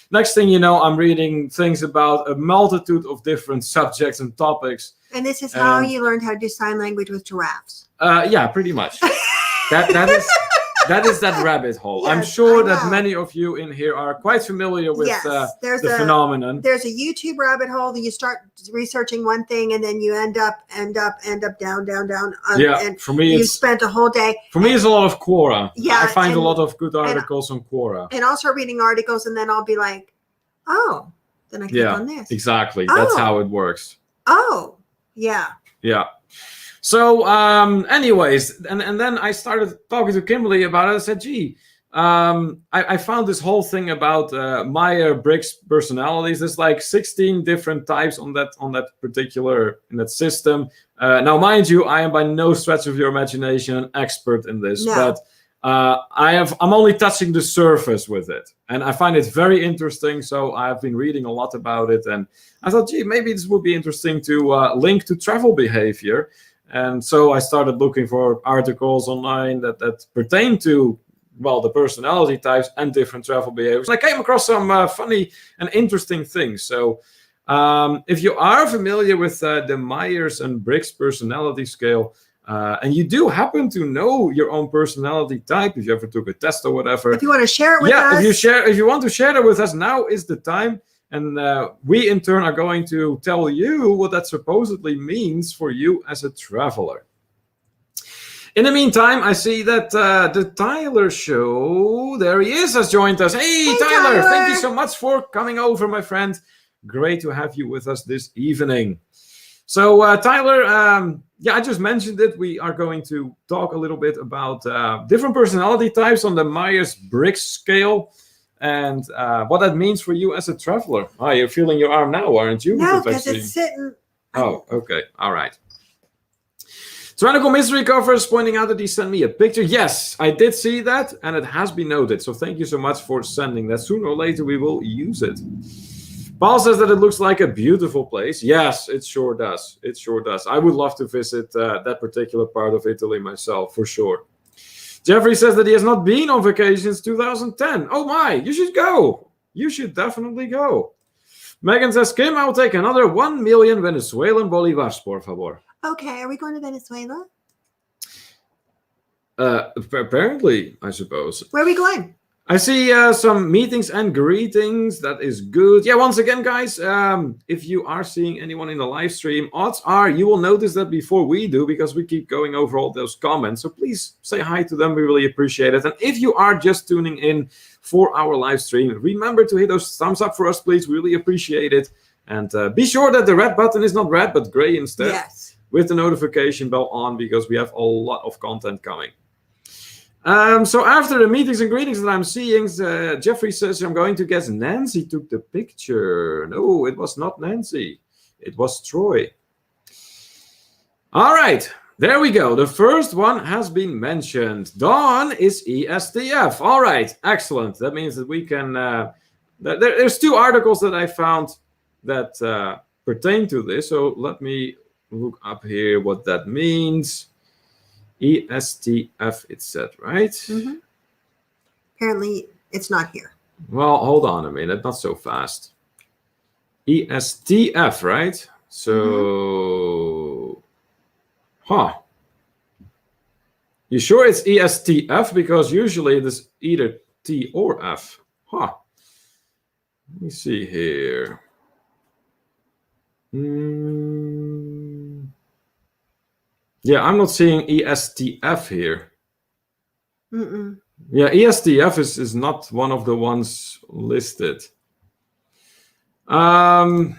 Next thing you know, I'm reading things about a multitude of different subjects and topics. And this is how you learned how to do sign language with giraffes. Yeah, pretty much. That is that rabbit hole. Yes, I'm sure that many of you in here are quite familiar with the phenomenon. There's a YouTube rabbit hole that you start researching one thing and then you end up down. And for me, you spent a whole day. For me, it's a lot of Quora. Yeah, I find a lot of good articles on Quora. And I'll start reading articles and then I'll be like, oh, then I click on this. Exactly. That's how it works. Oh, yeah. Yeah. So, anyways, and then I started talking to Kimberly about it. I said, gee, I found this whole thing about Myers-Briggs personalities. There's like 16 different types on that particular in that system. Now, mind you, I am by no stretch of your imagination an expert in this, but I'm only touching the surface with it, and I find it very interesting. So I've been reading a lot about it, and I thought, gee, maybe this would be interesting to link to travel behavior. And so I started looking for articles online that pertain to, well, the personality types and different travel behaviors. And I came across some funny and interesting things. So if you are familiar with the Myers-Briggs personality scale, and you do happen to know your own personality type, if you ever took a test or whatever. If you want to share it with us. If you want to share it with us, now is the time. And we, in turn, are going to tell you what that supposedly means for you as a traveler. In the meantime, I see that the Tyler Show, there he is, has joined us. Hey, Tyler, thank you so much for coming over, my friend. Great to have you with us this evening. So, Tyler, I just mentioned it. We are going to talk a little bit about different personality types on the Myers-Briggs scale. And what that means for you as a traveler. Oh, you're feeling your arm now, aren't you? No, because it's sitting. Oh, okay. All right. Tyrannical Mystery Covers pointing out that he sent me a picture. Yes, I did see that, and it has been noted. So thank you so much for sending that. Sooner or later, we will use it. Paul says that it looks like a beautiful place. Yes, it sure does. It sure does. I would love to visit that particular part of Italy myself, for sure. Jeffrey says that he has not been on vacation since 2010. Oh my, you should go. You should definitely go. Megan says, Kim, I will take another 1 million Venezuelan bolivars, por favor. Okay, are we going to Venezuela? Apparently, I suppose. Where are we going? I see some meetings and greetings. That is good. Yeah, once again, guys, if you are seeing anyone in the live stream, odds are you will notice that before we do because we keep going over all those comments. So please say hi to them. We really appreciate it. And if you are just tuning in for our live stream, remember to hit those thumbs up for us, please. We really appreciate it. And be sure that the red button is not red, but gray instead. Yes. With the notification bell on because we have a lot of content coming. So after the meetings and greetings that I'm seeing, Jeffrey says, I'm going to guess Nancy took the picture. No, it was not Nancy. It was Troy. All right, there we go. The first one has been mentioned. Dawn is ESTF. All right, excellent. That means that we can... there's 2 articles that I found that pertain to this. So let me look up here what that means. ESTF, it said, right? Mm-hmm. Apparently, it's not here. Well, hold on a minute, not so fast. ESTF, right? So, You sure it's ESTF? Because usually it is either T or F. Let me see here. Yeah, I'm not seeing ESTF here. Mm-mm. Yeah, ESTF is not one of the ones listed. Let's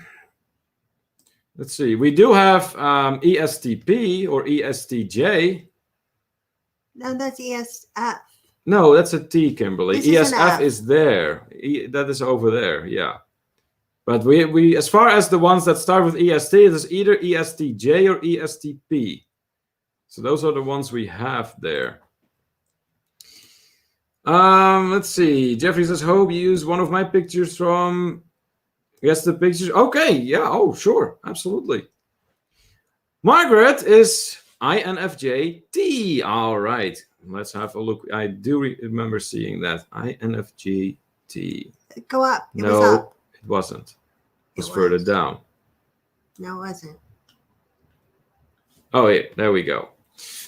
see. We do have ESTP or ESTJ. No, that's ESF. No, that's a T, Kimberly. This is an ESF F. is there. That is over there, yeah. But we as far as the ones that start with EST, it is either ESTJ or ESTP. So those are the ones we have there. Let's see. Jeffrey says, hope you use one of my pictures from... Yes, the pictures. Okay, yeah. Oh, sure. Absolutely. Margaret is INFJT. All right. Let's have a look. I do remember seeing that. INFJT. Go up. It No, was up. it wasn't. It was It further was. down. No, it wasn't. Oh, yeah. There we go.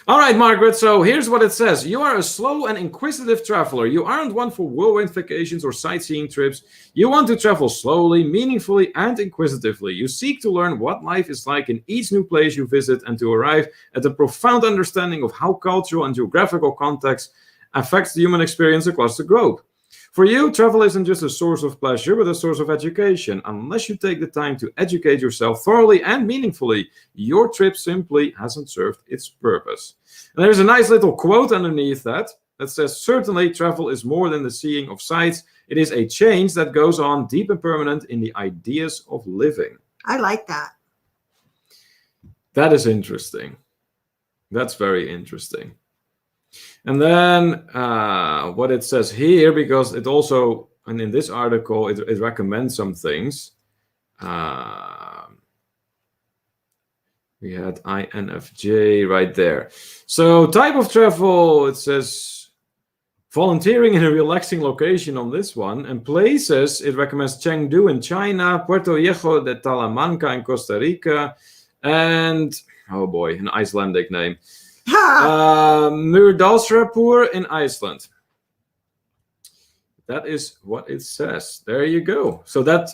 All right, Margaret, so here's what it says. You are a slow and inquisitive traveler. You aren't one for whirlwind vacations or sightseeing trips. You want to travel slowly, meaningfully, and inquisitively. You seek to learn what life is like in each new place you visit and to arrive at a profound understanding of how cultural and geographical context affects the human experience across the globe. For you, travel isn't just a source of pleasure, but a source of education. Unless you take the time to educate yourself thoroughly and meaningfully, your trip simply hasn't served its purpose. And there's a nice little quote underneath that says, certainly travel is more than the seeing of sights. It is a change that goes on deep and permanent in the ideas of living. I like that. That is interesting. That's very interesting. And then what it says here, because it also, and in this article, it recommends some things. We had INFJ right there. So type of travel, it says volunteering in a relaxing location on this one. And places, it recommends Chengdu in China, Puerto Viejo de Talamanca in Costa Rica, and, oh boy, an Icelandic name. Murdalsrapur in Iceland. That is what it says. There you go. So that,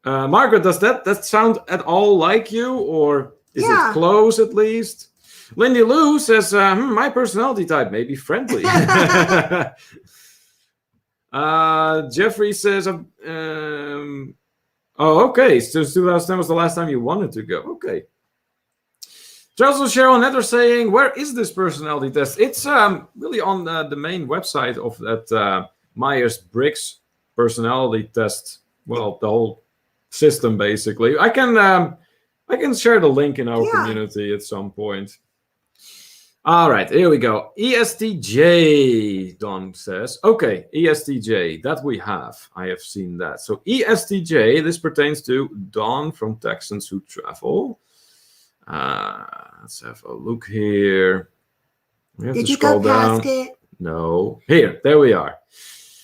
Margaret, does that sound at all like you, or is it close at least? Lindy Lou says, my personality type may be friendly. Jeffrey says, oh, okay. So 2010 was the last time you wanted to go. Okay. Charles Cheryl Netter saying, where is this personality test? It's really on the main website of that Myers-Briggs personality test. Well, the whole system, basically. I can share the link in our community at some point. All right, here we go. ESTJ, Don says. Okay, ESTJ, that we have. I have seen that. So ESTJ, this pertains to Don from Texans Who Travel. Let's have a look here. We have Did to you scroll go past down. it? No. Here, there we are.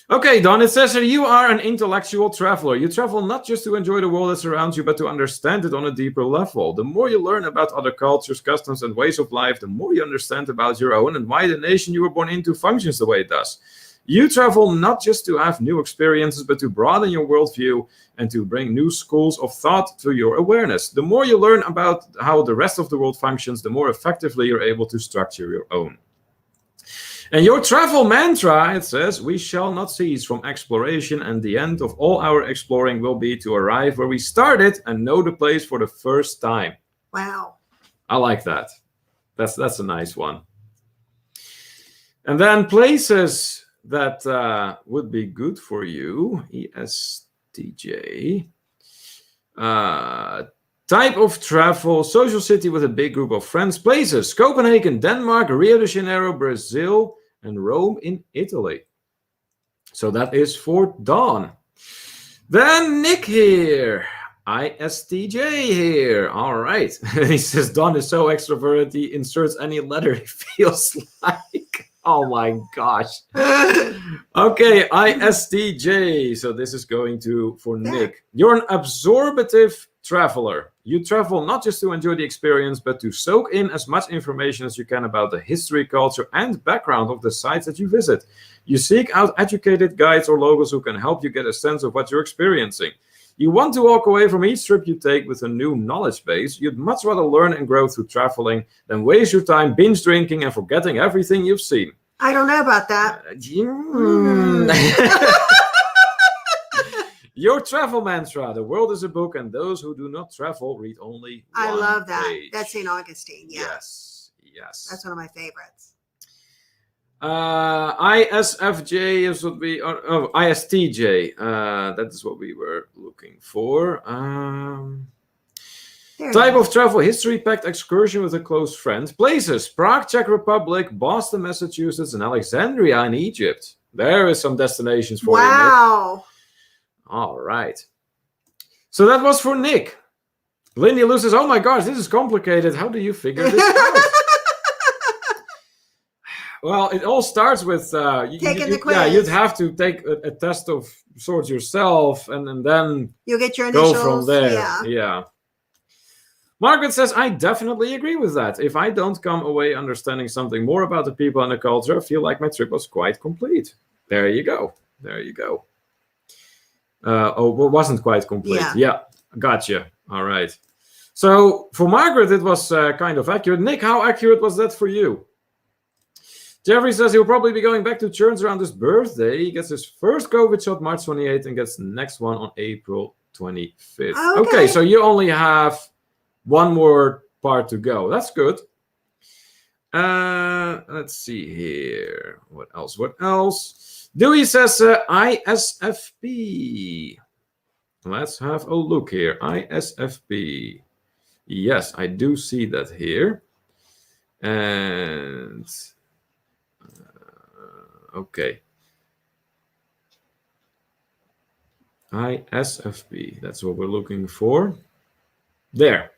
Okay, Don, it says here, you are an intellectual traveler. You travel not just to enjoy the world that surrounds you, but to understand it on a deeper level. The more you learn about other cultures, customs, and ways of life, the more you understand about your own and why the nation you were born into functions the way it does. You travel not just to have new experiences, but to broaden your worldview and to bring new schools of thought to your awareness. The more you learn about how the rest of the world functions, the more effectively you're able to structure your own. And your travel mantra, it says, we shall not cease from exploration, and the end of all our exploring will be to arrive where we started and know the place for the first time. Wow. I like that. That's a nice one. And then places that would be good for you, ESTJ. Type of travel, social city with a big group of friends. Places, Copenhagen, Denmark, Rio de Janeiro, Brazil, and Rome in Italy. So that is for Dawn. Then Nick here. ISTJ here. All right. He says Dawn is so extroverted he inserts any letter he feels like. Oh my gosh. Okay, ISTJ. So this is going to for Nick. You're an absorbative traveler. You travel not just to enjoy the experience, but to soak in as much information as you can about the history, culture, and background of the sites that you visit. You seek out educated guides or locals who can help you get a sense of what you're experiencing. You want to walk away from each trip you take with a new knowledge base. You'd much rather learn and grow through traveling than waste your time binge drinking and forgetting everything you've seen. I don't know about that. Your travel mantra, the world is a book, and those who do not travel read only one I love that. page. That's St. Augustine. Yeah. Yes. That's one of my favorites. ISFJ is what we are. Oh, ISTJ. That is what we were looking for. Type of travel, history-packed excursion with a close friend. Places, Prague, Czech Republic, Boston, Massachusetts, and Alexandria in Egypt. There is some destinations for you, Nick. Wow. All right. So that was for Nick. Lindy Lou says, oh my gosh, this is complicated. How do you figure this out? Well, it all starts with taking the quiz. Yeah, you'd have to take a test of sorts yourself, and then you'll get your initials. Go from there. Yeah. Margaret says, I definitely agree with that. If I don't come away understanding something more about the people and the culture, I feel like my trip was quite complete. There you go. It wasn't quite complete. Yeah, gotcha. All right. So for Margaret, it was kind of accurate. Nick, how accurate was that for you? Jeffrey says he'll probably be going back to church around his birthday. He gets his first COVID shot March 28th and gets the next one on April 25th. Okay, so you only have one more part to go. That's good. Let's see here. What else? Dewey says ISFP. Let's have a look here. ISFP. Yes, I do see that here. And okay. ISFP. That's what we're looking for. There.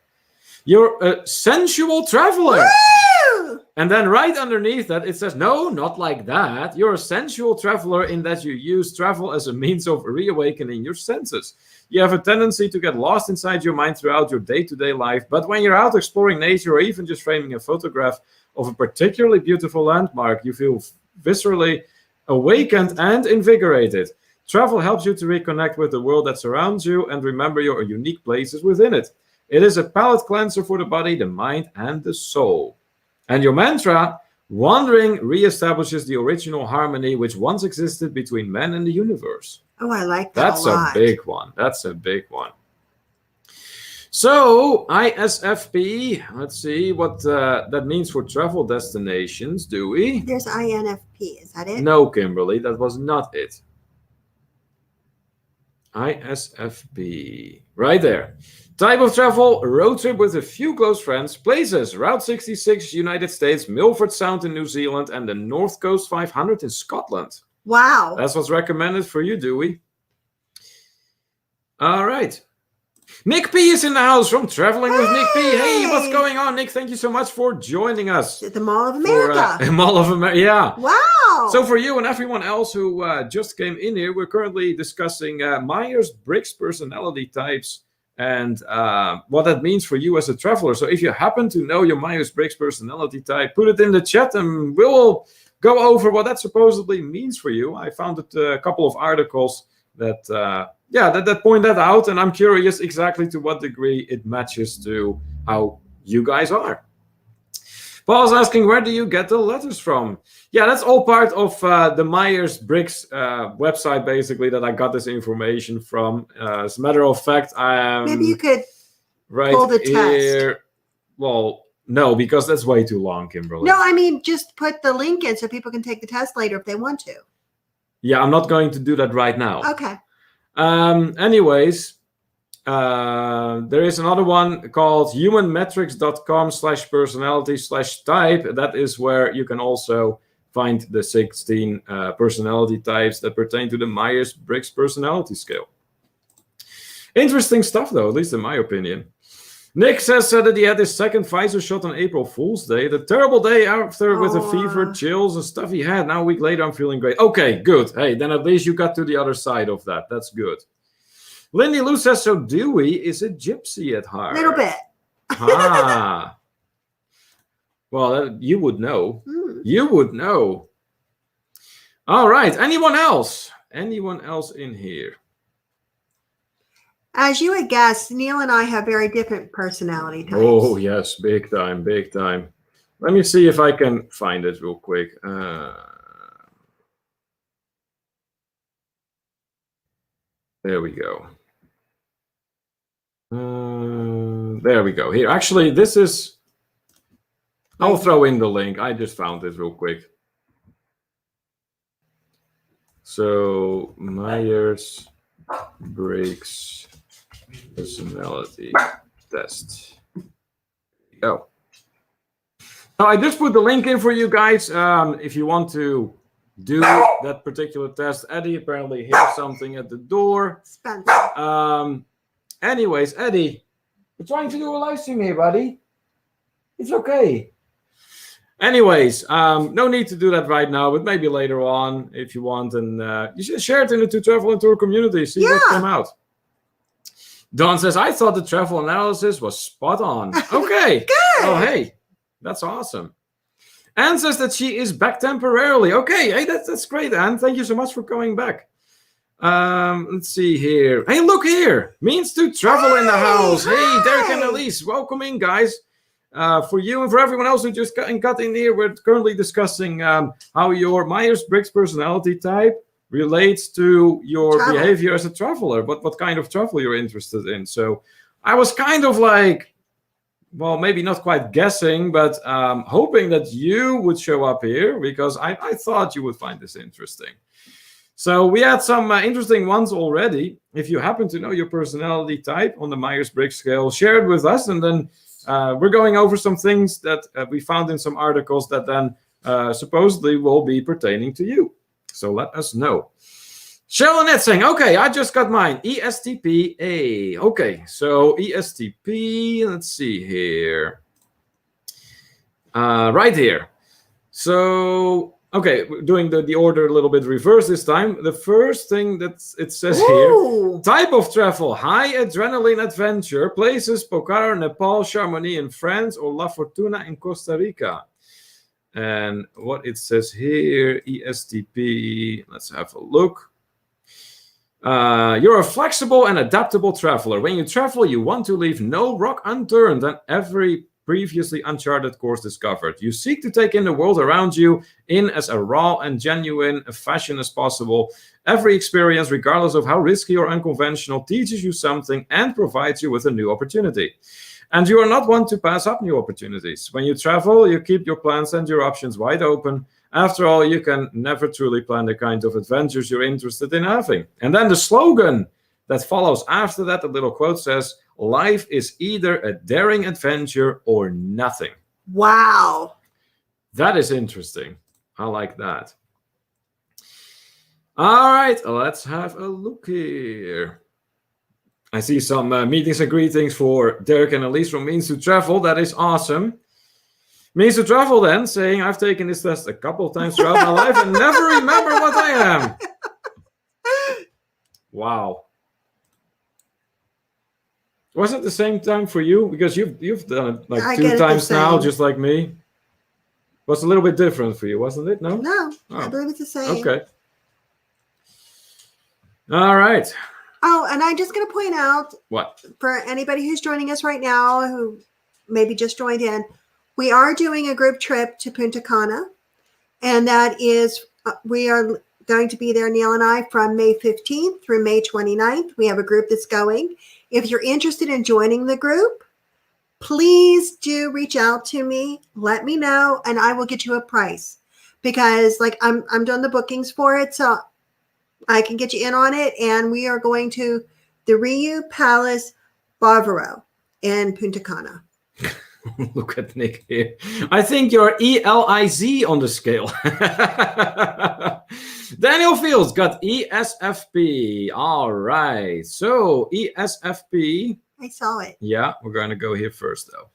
You're a sensual traveler. Woo! And then right underneath that, it says, no, not like that. You're a sensual traveler in that you use travel as a means of reawakening your senses. You have a tendency to get lost inside your mind throughout your day-to-day life. But when you're out exploring nature or even just framing a photograph of a particularly beautiful landmark, you feel viscerally awakened and invigorated. Travel helps you to reconnect with the world that surrounds you and remember your unique places within it. It is a palate cleanser for the body, the mind, and the soul. And your mantra, wandering reestablishes the original harmony which once existed between man and the universe. Oh, I like that. That's a big one. So, ISFP, let's see what that means for travel destinations, do we? There's INFP, is that it? No, Kimberly, that was not it. ISFP, right there. Type of travel, road trip with a few close friends. Places, Route 66, United States, Milford Sound in New Zealand, and the North Coast 500 in Scotland. Wow. That's what's recommended for you, Dewey. All right. Nick P is in the house from Traveling with Nick P. Hey, what's Hey! going on, Nick? Thank you so much for joining us. At the Mall of America. Mall of America, yeah. Wow. So for you and everyone else who just came in here, we're currently discussing Myers-Briggs personality types and what that means for you as a traveler. So if you happen to know your Myers-Briggs personality type, put it in the chat and we'll go over what that supposedly means for you. I found a couple of articles that that point that out, and I'm curious exactly to what degree it matches to how you guys are. Paul's asking, where do you get the letters from? Yeah, that's all part of the Myers-Briggs website, basically, that I got this information from. As a matter of fact, Maybe you could right pull the here. test. Well, no, because that's way too long, Kimberly. No, I mean, just put the link in so people can take the test later if they want to. Yeah, I'm not going to do that right now. Okay. Anyways, there is another one called humanmetrics.com/personality/type. That is where you can also find the 16 personality types that pertain to the Myers-Briggs personality scale. Interesting stuff, though, at least in my opinion. Nick says that he had his second Pfizer shot on April Fool's Day. The terrible day after with a fever, chills, and stuff he had. Now a week later, I'm feeling great. Okay, good. Hey, then at least you got to the other side of that. That's good. Lindy Lou says, so Dewey is a gypsy at heart. A little bit. Well, you would know. You would know. All right. Anyone else? Anyone else in here? As you would guess, Neil and I have very different personality types. Oh, yes. Big time. Big time. Let me see if I can find it real quick. There we go. There we go. Here, actually, this is... I'll throw in the link. I just found it real quick. So, Myers-Briggs personality test. Go. Now, I just put the link in for you guys. If you want to do that particular test, Eddie apparently hears something at the door. Spencer. Anyways, Eddie, we're trying to do a live stream here, buddy. It's okay. Anyways, no need to do that right now, but maybe later on if you want. And you should share it in the Travel and Tour community. See what came out. Don says, I thought the travel analysis was spot on. Okay. Good. Oh, hey, that's awesome. Anne says that she is back temporarily. Okay, hey, that's great, Anne. Thank you so much for coming back. Let's see here. Hey, look here. Means to travel in the house. Hey, Derek and Elise, welcome in, guys. For you and for everyone else who just got in here, we're currently discussing how your Myers-Briggs personality type relates to your behavior as a traveler, what kind of travel you're interested in. So I was kind of like, well, maybe not quite guessing, but hoping that you would show up here because I thought you would find this interesting. So we had some interesting ones already. If you happen to know your personality type on the Myers-Briggs scale, share it with us, and then we're going over some things that we found in some articles that then supposedly will be pertaining to you. So let us know. Cheryl Annette saying, okay, I just got mine. ESTP-A. Okay, so ESTP, let's see here. Right here. So, okay, we're doing the order a little bit reverse this time. The first thing that it says here, type of travel, high adrenaline adventure, places, Pokhara, Nepal, Chamonix in France, or La Fortuna in Costa Rica. And what it says here, ESTP, let's have a look. You're a flexible and adaptable traveler. When you travel, you want to leave no rock unturned and every previously uncharted course discovered. You seek to take in the world around you in as a raw and genuine fashion as possible. Every experience, regardless of how risky or unconventional, teaches you something and provides you with a new opportunity. And you are not one to pass up new opportunities. When you travel, you keep your plans and your options wide open. After all, you can never truly plan the kind of adventures you're interested in having. And then the slogan that follows after that, the little quote says, life is either a daring adventure or nothing. Wow. That is interesting. I like that. All right, let's have a look here. I see some meetings and greetings for Derek and Elise from Means to Travel. That is awesome. Means to Travel then, saying, I've taken this test a couple of times throughout my life and never remember what I am. Wow. Was it the same time for you? Because you've done it like 2 times now, just like me. Was a little bit different for you, wasn't it? No? No, I believe it's the same. Okay. All right. Oh, and I'm just going to point out, what, for anybody who's joining us right now, who maybe just joined in, we are doing a group trip to Punta Cana, and that is, we are going to be there, Neil and I, from May 15th through May 29th. We have a group that's going. If you're interested in joining the group, please do reach out to me. Let me know, and I will get you a price, because like I'm doing the bookings for it, so I can get you in on it. And we are going to the Rio Palace Bavaro in Punta Cana. Look at Nick here. I think you're ELIZ on the scale. Daniel Fields got ESFP. All right. So ESFP. I saw it. Yeah, we're going to go here first, though.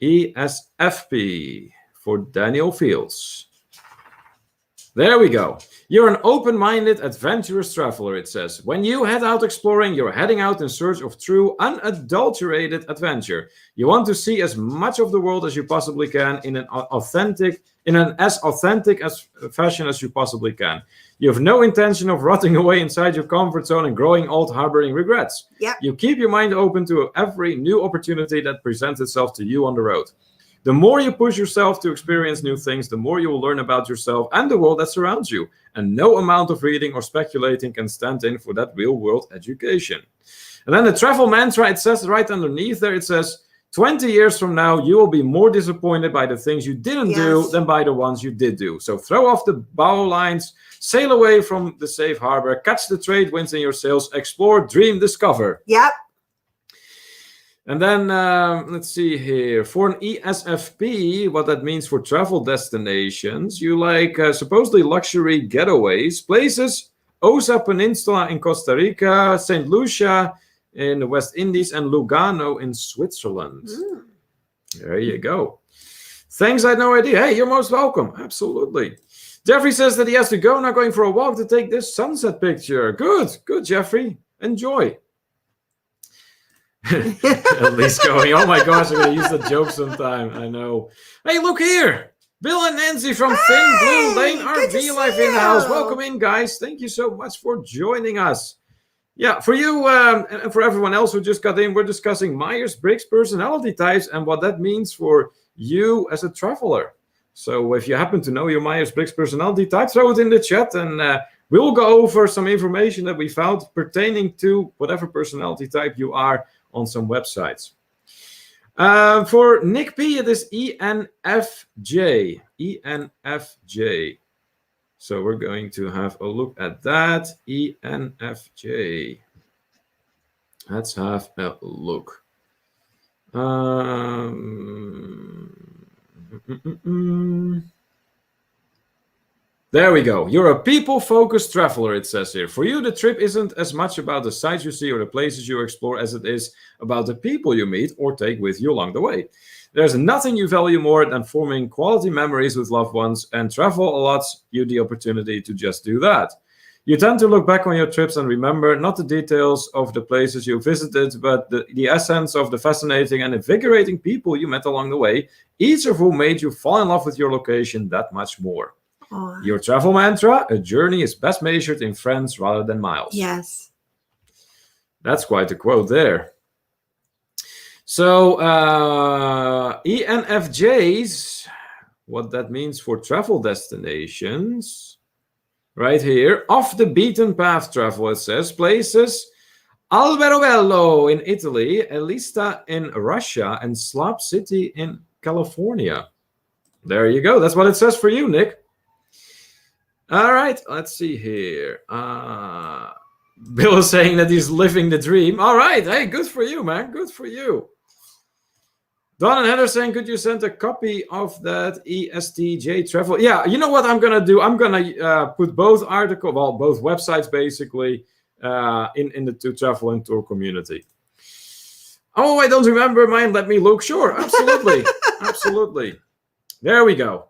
ESFP for Daniel Fields. There we go. You're an open-minded, adventurous traveler, it says. When you head out exploring, you're heading out in search of true, unadulterated adventure. You want to see as much of the world as you possibly can in an as authentic fashion as you possibly can. You have no intention of rotting away inside your comfort zone and growing old, harboring regrets. Yep. You keep your mind open to every new opportunity that presents itself to you on the road. The more you push yourself to experience new things, the more you will learn about yourself and the world that surrounds you. And no amount of reading or speculating can stand in for that real-world education. And then the travel mantra, it says right underneath there, it says, 20 years from now, you will be more disappointed by the things you didn't do than by the ones you did do. So throw off the bow lines, sail away from the safe harbor, catch the trade winds in your sails, explore, dream, discover. Yep. And then, let's see here. For an ESFP, what that means for travel destinations, you like supposedly luxury getaways, places, Osa Peninsula in Costa Rica, St. Lucia in the West Indies, and Lugano in Switzerland. Mm. There you go. Thanks, I had no idea. Hey, you're most welcome. Absolutely. Jeffrey says that he has to go, now going for a walk to take this sunset picture. Good, Jeffrey. Enjoy. At least going, oh my gosh, I'm going to use that joke sometime. I know. Hey, look here. Bill and Nancy from Thin Blue Lane RV Life in the house. Welcome in, guys. Thank you so much for joining us. Yeah, for you and for everyone else who just got in, we're discussing Myers-Briggs personality types and what that means for you as a traveler. So if you happen to know your Myers-Briggs personality type, throw it in the chat, and we'll go over some information that we found pertaining to whatever personality type you are on some websites. For Nick P, it is ENFJ. ENFJ. So we're going to have a look at that. ENFJ. Let's have a look. There we go. You're a people-focused traveler, it says here. For you, the trip isn't as much about the sights you see or the places you explore as it is about the people you meet or take with you along the way. There's nothing you value more than forming quality memories with loved ones, and travel allows you the opportunity to just do that. You tend to look back on your trips and remember not the details of the places you visited, but the essence of the fascinating and invigorating people you met along the way, each of whom made you fall in love with your location that much more. Oh. Your travel mantra, a journey is best measured in friends rather than miles. Yes. That's quite a quote there. So ENFJs, what that means for travel destinations, right here, off the beaten path travel, it says, places, Alberobello in Italy, Elista in Russia, and Slab City in California. There you go. That's what it says for you, Nick. All right, let's see here. Bill is saying that he's living the dream. All right, hey, good for you, man. Good for you. Don and Heather saying, could you send a copy of that ESTJ travel? Yeah, you know what I'm going to do? I'm going to put both articles, well, both websites basically, in the To Travel and Tour community. Oh, I don't remember mine. Let me look. Sure, absolutely. Absolutely. There we go.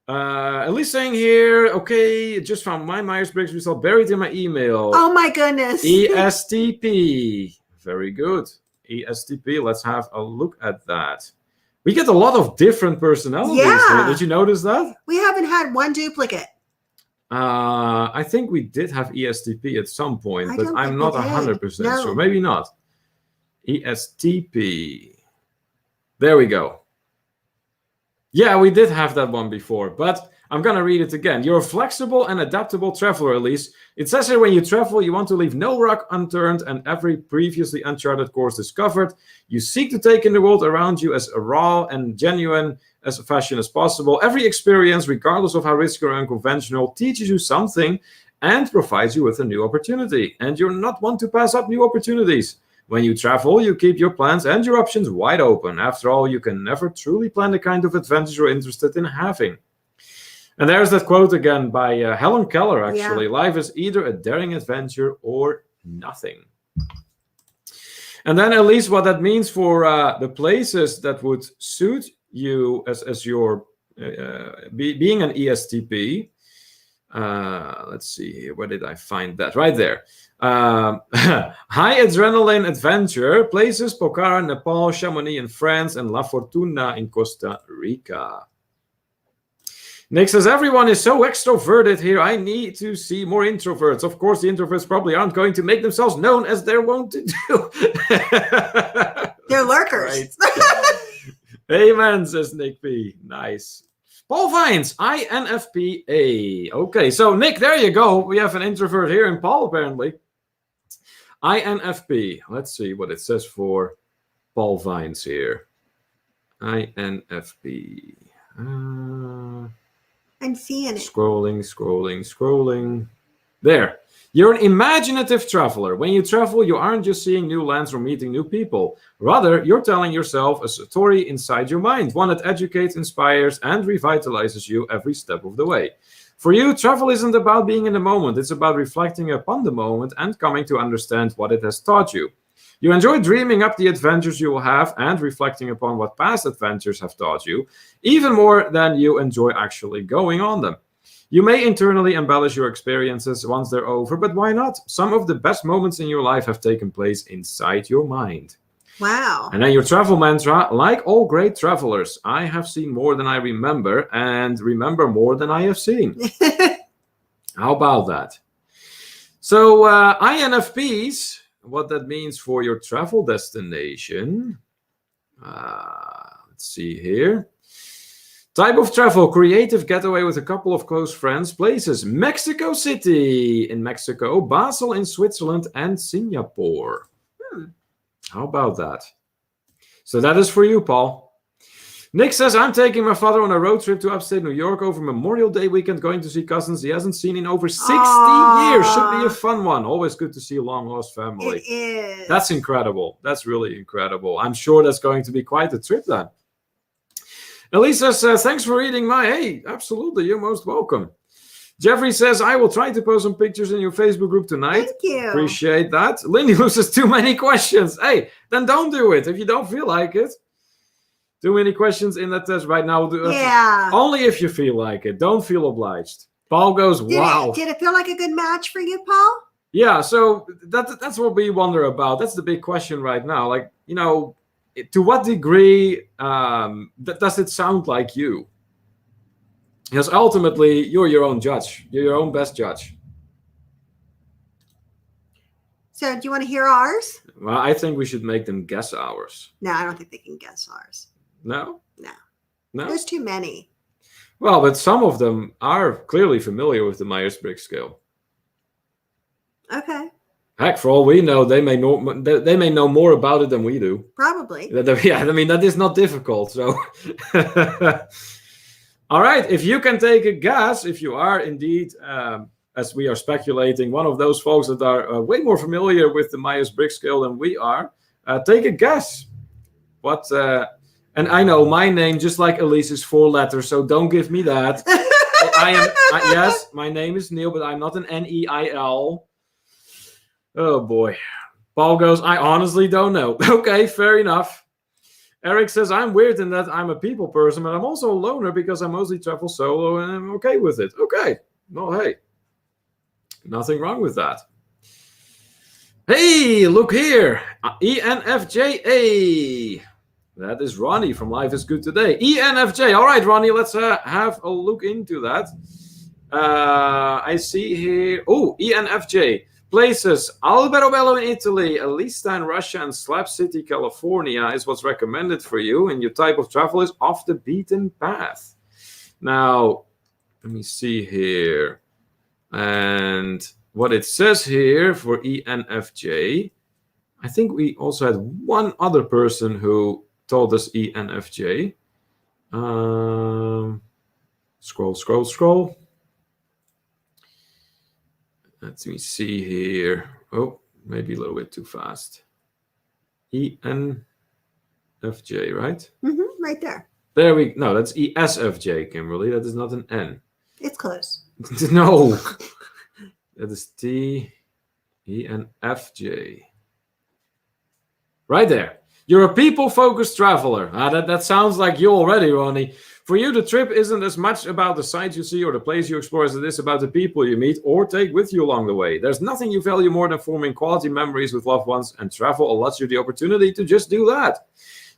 At least saying here, okay, just found my Myers-Briggs result buried in my email. Oh my goodness. ESTP. Very good. ESTP. Let's have a look at that. We get a lot of different personalities here. Did you notice that? We haven't had one duplicate. I think we did have ESTP at some point, but I'm not 100% sure. Maybe not. ESTP. There we go. Yeah, we did have that one before, but I'm going to read it again. You're a flexible and adaptable traveler, Elise. It says here when you travel, you want to leave no rock unturned and every previously uncharted course discovered. You seek to take in the world around you as raw and genuine as a fashion as possible. Every experience, regardless of how risky or unconventional, teaches you something and provides you with a new opportunity. And you're not one to pass up new opportunities. When you travel, you keep your plans and your options wide open. After all, you can never truly plan the kind of adventures you're interested in having. And there's that quote again by Helen Keller, actually. Yeah. Life is either a daring adventure or nothing. And then at least what that means for the places that would suit you as your being an ESTP. Let's see here. Where did I find that? Right there. High adrenaline adventure places: Pokhara, Nepal, Chamonix in France, and La Fortuna in Costa Rica. Nick says, everyone is so extroverted here. I need to see more introverts. Of course, the introverts probably aren't going to make themselves known as they're wont to do. They're lurkers. Amen, says Nick P. Nice. Paul Vines, INFPA. Okay, so Nick, there you go. We have an introvert here in Paul, apparently. INFP. Let's see what it says for Paul Vines here. INFP. I'm seeing it. Scrolling. There. You're an imaginative traveler. When you travel, you aren't just seeing new lands or meeting new people. Rather, you're telling yourself a story inside your mind, one that educates, inspires, and revitalizes you every step of the way. For you, travel isn't about being in the moment. It's about reflecting upon the moment and coming to understand what it has taught you. You enjoy dreaming up the adventures you will have and reflecting upon what past adventures have taught you, even more than you enjoy actually going on them. You may internally embellish your experiences once they're over, but why not? Some of the best moments in your life have taken place inside your mind. Wow. And then your travel mantra: like all great travelers, I have seen more than I remember and remember more than I have seen. How about that? So INFPs, what that means for your travel destination. Let's see here. Type of travel: creative getaway with a couple of close friends. Places: Mexico City in Mexico, Basel in Switzerland, and Singapore. How about that? So that is for you, Paul. Nick says, I'm taking my father on a road trip to upstate New York over Memorial Day weekend, going to see cousins he hasn't seen in over 60 years. Should be a fun one. Always good to see a long-lost family. It is. That's incredible. That's really incredible. I'm sure that's going to be quite a trip then. Elisa says, thanks for reading my... Hey, absolutely. You're most welcome. Jeffrey says, I will try to post some pictures in your Facebook group tonight. Thank you. Appreciate that. Lindy loses too many questions. Hey, then don't do it if you don't feel like it. Too many questions in that test right now. Yeah. Only if you feel like it. Don't feel obliged. Paul goes, wow. Did it feel like a good match for you, Paul? Yeah, so that's what we wonder about. That's the big question right now. Like, you know, to what degree does it sound like you? Because ultimately, you're your own judge. You're your own best judge. So do you want to hear ours? Well, I think we should make them guess ours. No, I don't think they can guess ours. No? No? There's too many. Well, but some of them are clearly familiar with the Myers-Briggs scale. Okay. Heck, for all we know, they may know more about it than we do. Probably. Yeah, I mean, that is not difficult. So, all right, if you can take a guess, if you are indeed, as we are speculating, one of those folks that are way more familiar with the Myers-Briggs scale than we are, take a guess. What? And I know my name, just like Elise, is 4 letters, so don't give me that. Yes, my name is Neil, but I'm not an Neil. Oh boy. Paul goes, I honestly don't know. Okay, fair enough. Eric says, I'm weird in that I'm a people person, but I'm also a loner because I mostly travel solo and I'm okay with it. Okay. Well, hey, nothing wrong with that. Hey, look here. ENFJA. That is Ronnie from Life is Good Today. ENFJ. All right, Ronnie, let's have a look into that. I see here. Oh, ENFJ. Places: Alberobello in Italy, Elista in Russia, and Slab City, California is what's recommended for you. And your type of travel is off the beaten path. Now, let me see here. And what it says here for ENFJ, I think we also had one other person who told us ENFJ. Scroll. Let me see here. Oh, maybe a little bit too fast. ENFJ, right? Right there. There we no, that's ESFJ, Kimberly. That is not an N. It's close. No. That is ENFJ. Right there. You're a people-focused traveler. That sounds like you already, Ronnie. For you, the trip isn't as much about the sights you see or the place you explore as it is about the people you meet or take with you along the way. There's nothing you value more than forming quality memories with loved ones, and travel allows you the opportunity to just do that.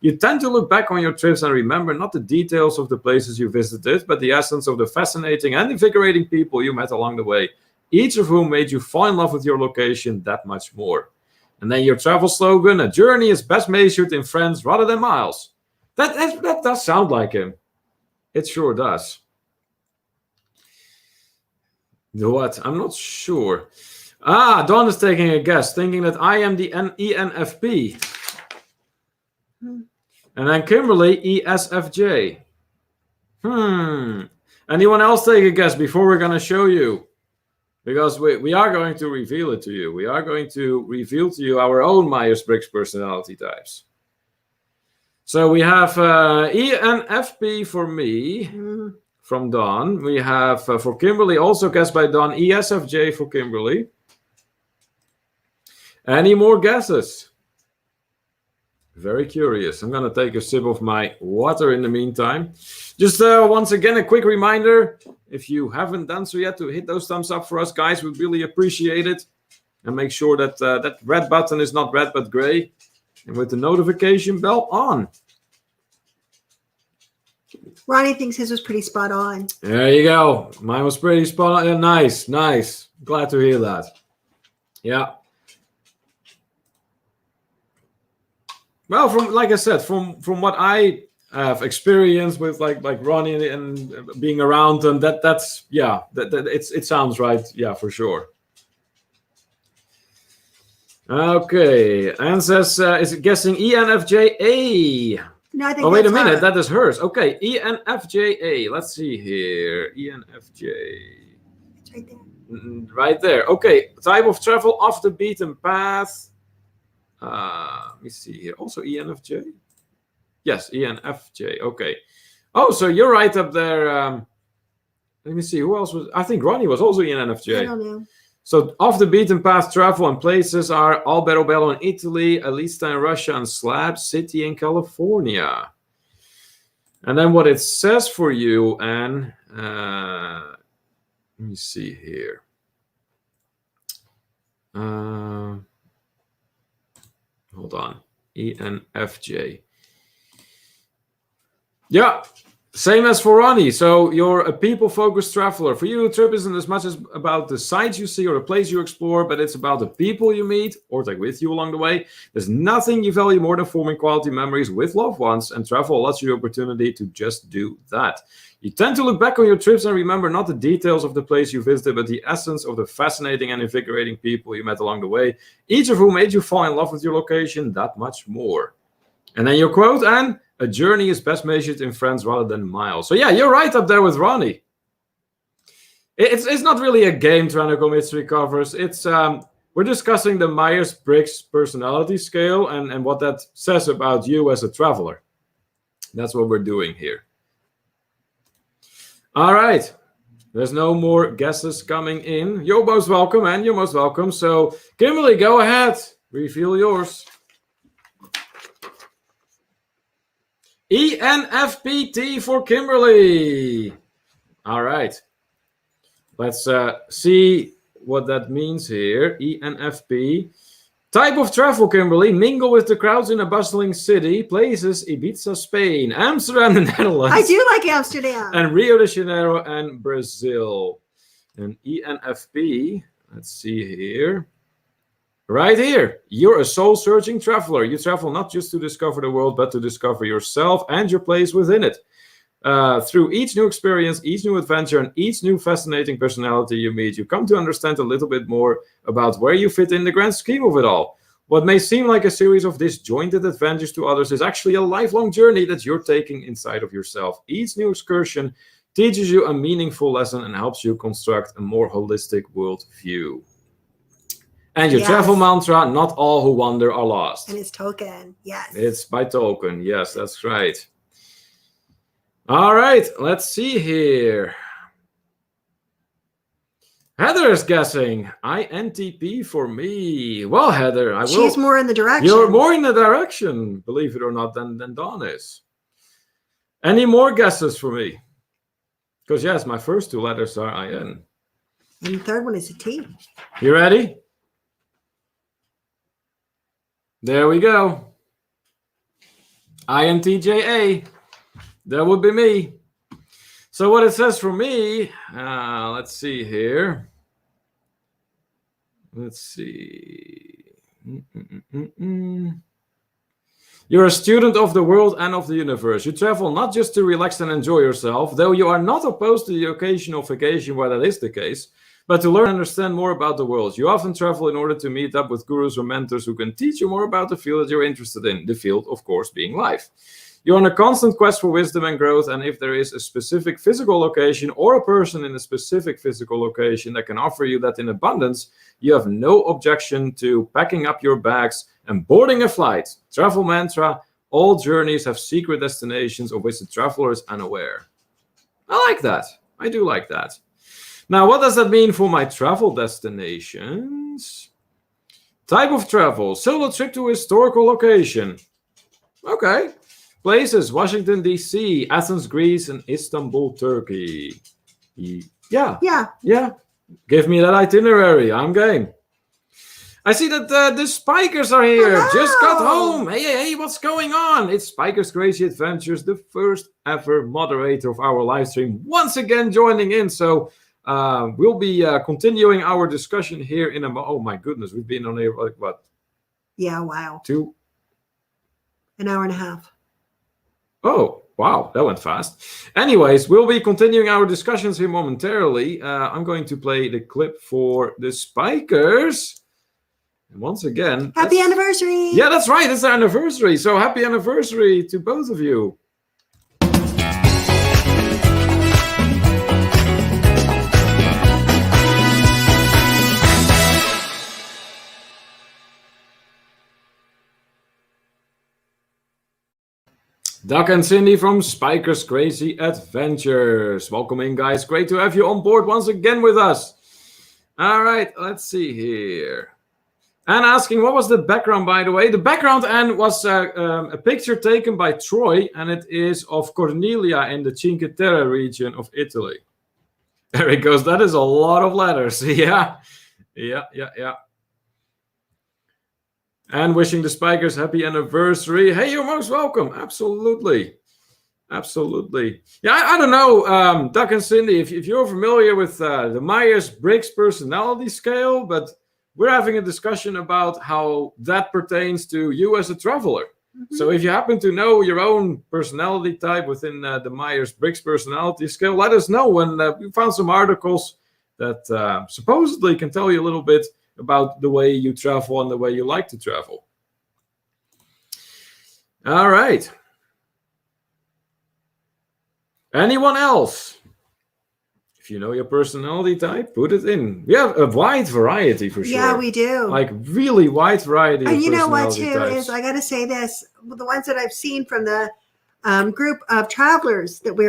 You tend to look back on your trips and remember not the details of the places you visited, but the essence of the fascinating and invigorating people you met along the way, each of whom made you fall in love with your location that much more. And then your travel slogan, a journey is best measured in friends rather than miles. That does sound like him. It sure does. What? I'm not sure. Dawn is taking a guess, thinking that I am the ENFP. And then Kimberly, ESFJ. Anyone else take a guess before we're going to show you? Because we are going to reveal it to you. We are going to reveal to you our own Myers-Briggs personality types. So we have ENFP for me, from Dawn. We have, for Kimberly, also guessed by Dawn, ESFJ for Kimberly. Any more guesses? Very curious. I'm going to take a sip of my water in the meantime. Just once again, a quick reminder, if you haven't done so yet, to hit those thumbs up for us, guys. We really appreciate it. And make sure that that red button is not red, but gray. And with the notification bell on. Ronnie thinks his was pretty spot on. There you go. Mine was pretty spot on. Nice. Glad to hear that. Yeah. Well, like I said, from what I have experienced with like Ronnie and being around them, that's it sounds right. Yeah, for sure. Okay, Anne says, is it guessing ENFJA? No, I think. Oh, wait a that's minute, her. that is hers. Okay, ENFJA. Let's see here. ENFJ. It's right there. Right there. Okay, type of travel off the beaten path. Let me see here. Also ENFJ? Yes, ENFJ. Okay. Oh, so you're right up there. Let me see. Who else was? I think Ronnie was also ENFJ. I don't know. So off the beaten path travel and places are Alberobello in Italy, Elista in Russia, and Slab City in California. And then what it says for you, Anne, let me see here. Hold on. ENFJ. Yeah. Same as for Ronnie. So you're a people-focused traveler. For you, a trip isn't as much as about the sights you see or the place you explore, but it's about the people you meet or take with you along the way. There's nothing you value more than forming quality memories with loved ones, and travel allows you the opportunity to just do that. You tend to look back on your trips and remember not the details of the place you visited, but the essence of the fascinating and invigorating people you met along the way, each of whom made you fall in love with your location that much more. And then your quote, Anne, a journey is best measured in friends rather than miles. So yeah, you're right up there with Ronnie. It's not really a game, Tranical Mystery Covers. It's we're discussing the Myers-Briggs personality scale and what that says about you as a traveler. That's what we're doing here. All right. There's no more guesses coming in. You're most welcome, and you're most welcome. So, Kimberly, go ahead. Reveal yours. ENFPT for Kimberly. All right. Let's see what that means here. ENFP. Type of travel, Kimberly. Mingle with the crowds in a bustling city. Places, Ibiza, Spain. Amsterdam, the Netherlands. I do like Amsterdam. And Rio de Janeiro and Brazil. And ENFP, let's see here. Right here. You're a soul-searching traveler. You travel not just to discover the world, but to discover yourself and your place within it. Through each new experience, each new adventure, and each new fascinating personality you meet, you come to understand a little bit more about where you fit in the grand scheme of it all. What may seem like a series of disjointed adventures to others is actually a lifelong journey that you're taking inside of yourself. Each new excursion teaches you a meaningful lesson and helps you construct a more holistic world view. And your travel mantra, not all who wander are lost. And it's token, yes. It's by token, yes, that's right. All right, let's see here. Heather is guessing INTP for me. Well, Heather, She's more in the direction. You're more in the direction, believe it or not, than Dawn is. Any more guesses for me? Because, yes, my first two letters are IN. And the third one is a T. You ready? There we go. INTJA. That would be me. So what it says for me, let's see here. Let's see. You're a student of the world and of the universe. You travel not just to relax and enjoy yourself, though you are not opposed to the occasional vacation where that is the case, but to learn and understand more about the world. You often travel in order to meet up with gurus or mentors who can teach you more about the field that you're interested in. The field, of course, being life. You're on a constant quest for wisdom and growth, and if there is a specific physical location or a person in a specific physical location that can offer you that in abundance, you have no objection to packing up your bags and boarding a flight. Travel mantra, all journeys have secret destinations of which the traveler is unaware. I like that. I do like that. Now, what does that mean for my travel destinations? Type of travel, solo trip to a historical location. Okay. Places, Washington, D.C., Athens, Greece, and Istanbul, Turkey. Yeah. Give me that itinerary. I'm game. I see that the Spikers are here. Hello. Just got home. Hey, what's going on? It's Spikers Crazy Adventures, the first ever moderator of our live stream, once again joining in. So we'll be continuing our discussion here in a moment. Oh, my goodness. We've been on here like what? Yeah, wow. An hour and a half. Oh, wow, that went fast. Anyways, we'll be continuing our discussions here momentarily. I'm going to play the clip for the Spikers. And once again... Happy anniversary! Yeah, that's right, it's our anniversary. So happy anniversary to both of you. Doug and Cindy from Spikers Crazy Adventures. Welcome in, guys. Great to have you on board once again with us. All right, let's see here. And asking, what was the background, by the way? The background, Anne, was a picture taken by Troy, and it is of Cornelia in the Cinque Terre region of Italy. There it goes. That is a lot of letters. Yeah. And wishing the Spikers happy anniversary. Hey, you're most welcome. Absolutely. Yeah, I don't know, Doug and Cindy, if you're familiar with the Myers-Briggs personality scale, but we're having a discussion about how that pertains to you as a traveler. Mm-hmm. So if you happen to know your own personality type within the Myers-Briggs personality scale, let us know. And we found some articles that supposedly can tell you a little bit about the way you travel and the way you like to travel. All right. Anyone else? If you know your personality type, put it in. We have a wide variety for sure. Yeah, we do. Like really wide variety. And of you know what, too, types. is I got to say this. The ones that I've seen from the group of travelers that we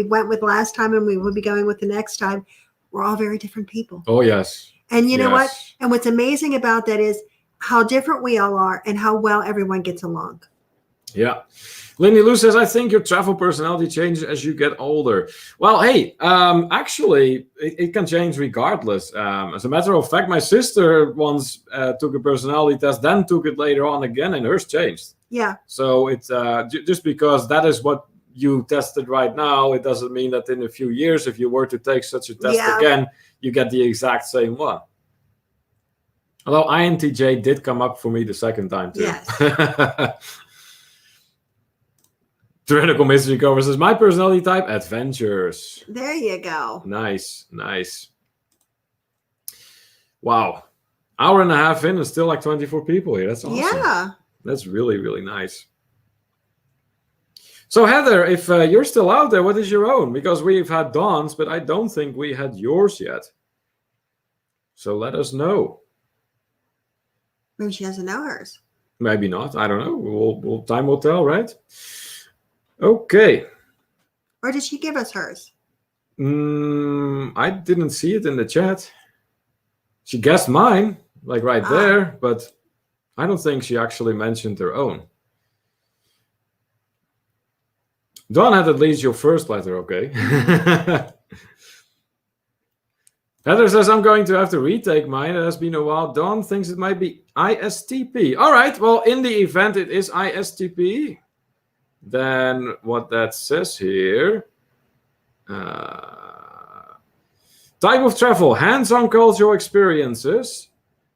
went with last time and we will be going with the next time. We're all very different people. Oh, yes. And you know what? Yes. And what's amazing about that is how different we all are and how well everyone gets along. Yeah. Lindy Lou says, I think your travel personality changes as you get older. Well, hey, actually, it can change regardless. As a matter of fact, my sister once took a personality test, then took it later on again, and hers changed. Yeah. So it's just because that is what you tested right now, it doesn't mean that in a few years, if you were to take such a test again, you get the exact same one. Although INTJ did come up for me the second time too. Yes. Tyrannical Mystery Cover says, my personality type, adventures. There you go. Nice, nice. Wow. Hour and a half in and still like 24 people here. That's awesome. Yeah. That's really, really nice. So Heather, if you're still out there, what is your own? Because we've had Dawn's, but I don't think we had yours yet. So let us know. Maybe she doesn't know hers. Maybe not. I don't know. Time will tell, right? Okay. Or did she give us hers? I didn't see it in the chat. She guessed mine, like right there, but I don't think she actually mentioned her own. Dawn had at least your first letter, okay. Heather says, I'm going to have to retake mine. It has been a while. Dawn thinks it might be ISTP. All right, well, in the event it is ISTP, then what that says here, type of travel, hands-on cultural experiences,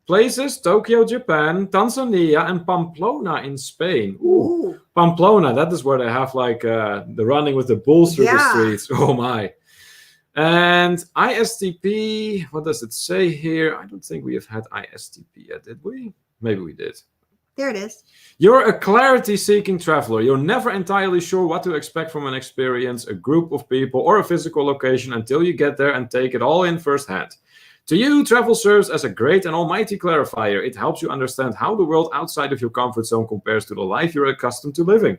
places, Tokyo, Japan, Tanzania, and Pamplona in Spain. Ooh. Pamplona, that is where they have like the running with the bulls through the streets. Oh my. And ISTP, what does it say here? I don't think we have had ISTP yet, did we? Maybe we did. There it is. You're a clarity-seeking traveler. You're never entirely sure what to expect from an experience, a group of people, or a physical location until you get there and take it all in firsthand. To you, travel serves as a great and almighty clarifier. It helps you understand how the world outside of your comfort zone compares to the life you're accustomed to living.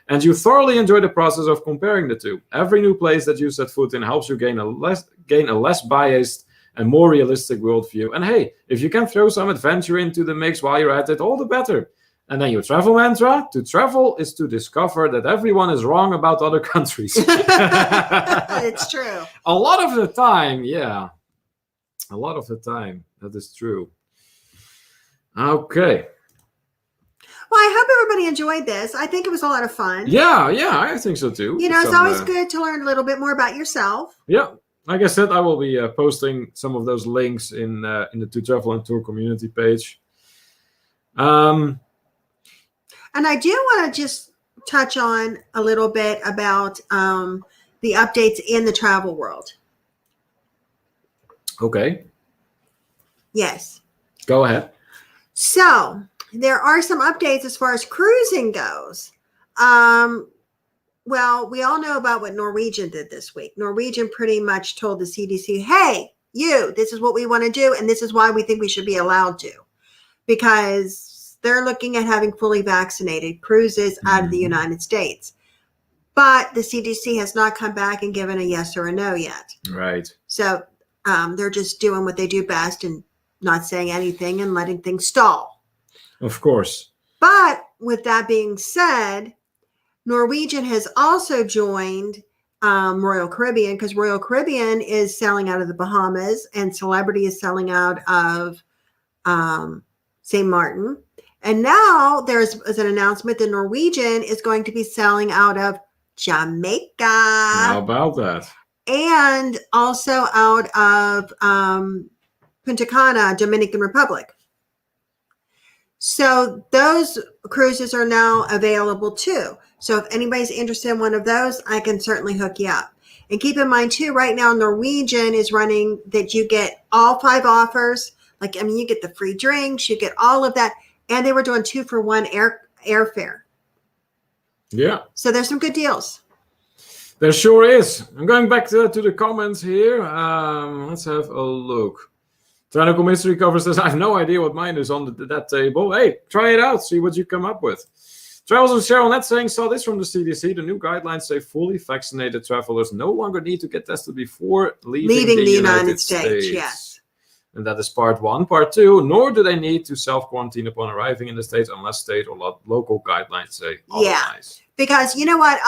And you thoroughly enjoy the process of comparing the two. Every new place that you set foot in helps you gain a less biased and more realistic worldview. And hey, if you can throw some adventure into the mix while you're at it, all the better. And then your travel mantra, to travel is to discover that everyone is wrong about other countries. It's true. A lot of the time, yeah. A lot of the time, that is true. Okay. Well, I hope everybody enjoyed this. I think it was a lot of fun. Yeah, I think so too. You know, it's always good to learn a little bit more about yourself. Yeah. Like I said, I will be posting some of those links in the To Travel and Tour community page. And I do want to just touch on a little bit about the updates in the travel world. Okay. Yes. Go ahead. So there are some updates as far as cruising goes. Well, we all know about what Norwegian did this week. Norwegian pretty much told the CDC, hey, this is what we want to do, and this is why we think we should be allowed to. Because they're looking at having fully vaccinated cruises out of the United States. But the CDC has not come back and given a yes or a no yet. Right. So they're just doing what they do best and not saying anything and letting things stall. Of course. But with that being said, Norwegian has also joined Royal Caribbean because Royal Caribbean is selling out of the Bahamas and Celebrity is selling out of St. Martin. And now there's an announcement that Norwegian is going to be selling out of Jamaica. How about that? And also out of Punta Cana, Dominican Republic. So those cruises are now available too. So if anybody's interested in one of those, I can certainly hook you up. And keep in mind too, right now Norwegian is running that you get all 5 offers. Like, I mean, you get the free drinks, you get all of that. And they were doing 2-for-1 airfare. Yeah. So there's some good deals. There sure is. I'm going back to the comments here. Let's have a look. Tyrannical Mystery Cover says, I have no idea what mine is on that table. Hey, try it out. See what you come up with. Travels with Cheryl Net saying, saw this from the CDC. The new guidelines say fully vaccinated travelers no longer need to get tested before leaving the United States. Yes. And that is part 1. Part 2, nor do they need to self-quarantine upon arriving in the States unless state or local guidelines say otherwise. Because you know what?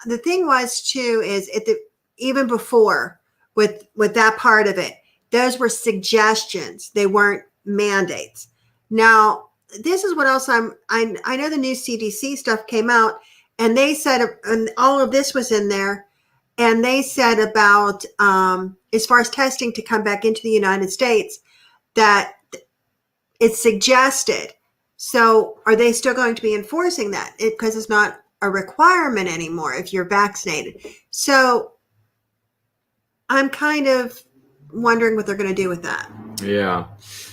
The thing was, too, is even before with that part of it, those were suggestions. They weren't mandates. Now, this is what else I know the new CDC stuff came out, and they said, and all of this was in there, and they said about, as far as testing to come back into the United States, that it's suggested. So are they still going to be enforcing that? Because it's not a requirement anymore if you're vaccinated. So I'm kind of wondering what they're going to do with that. Yeah.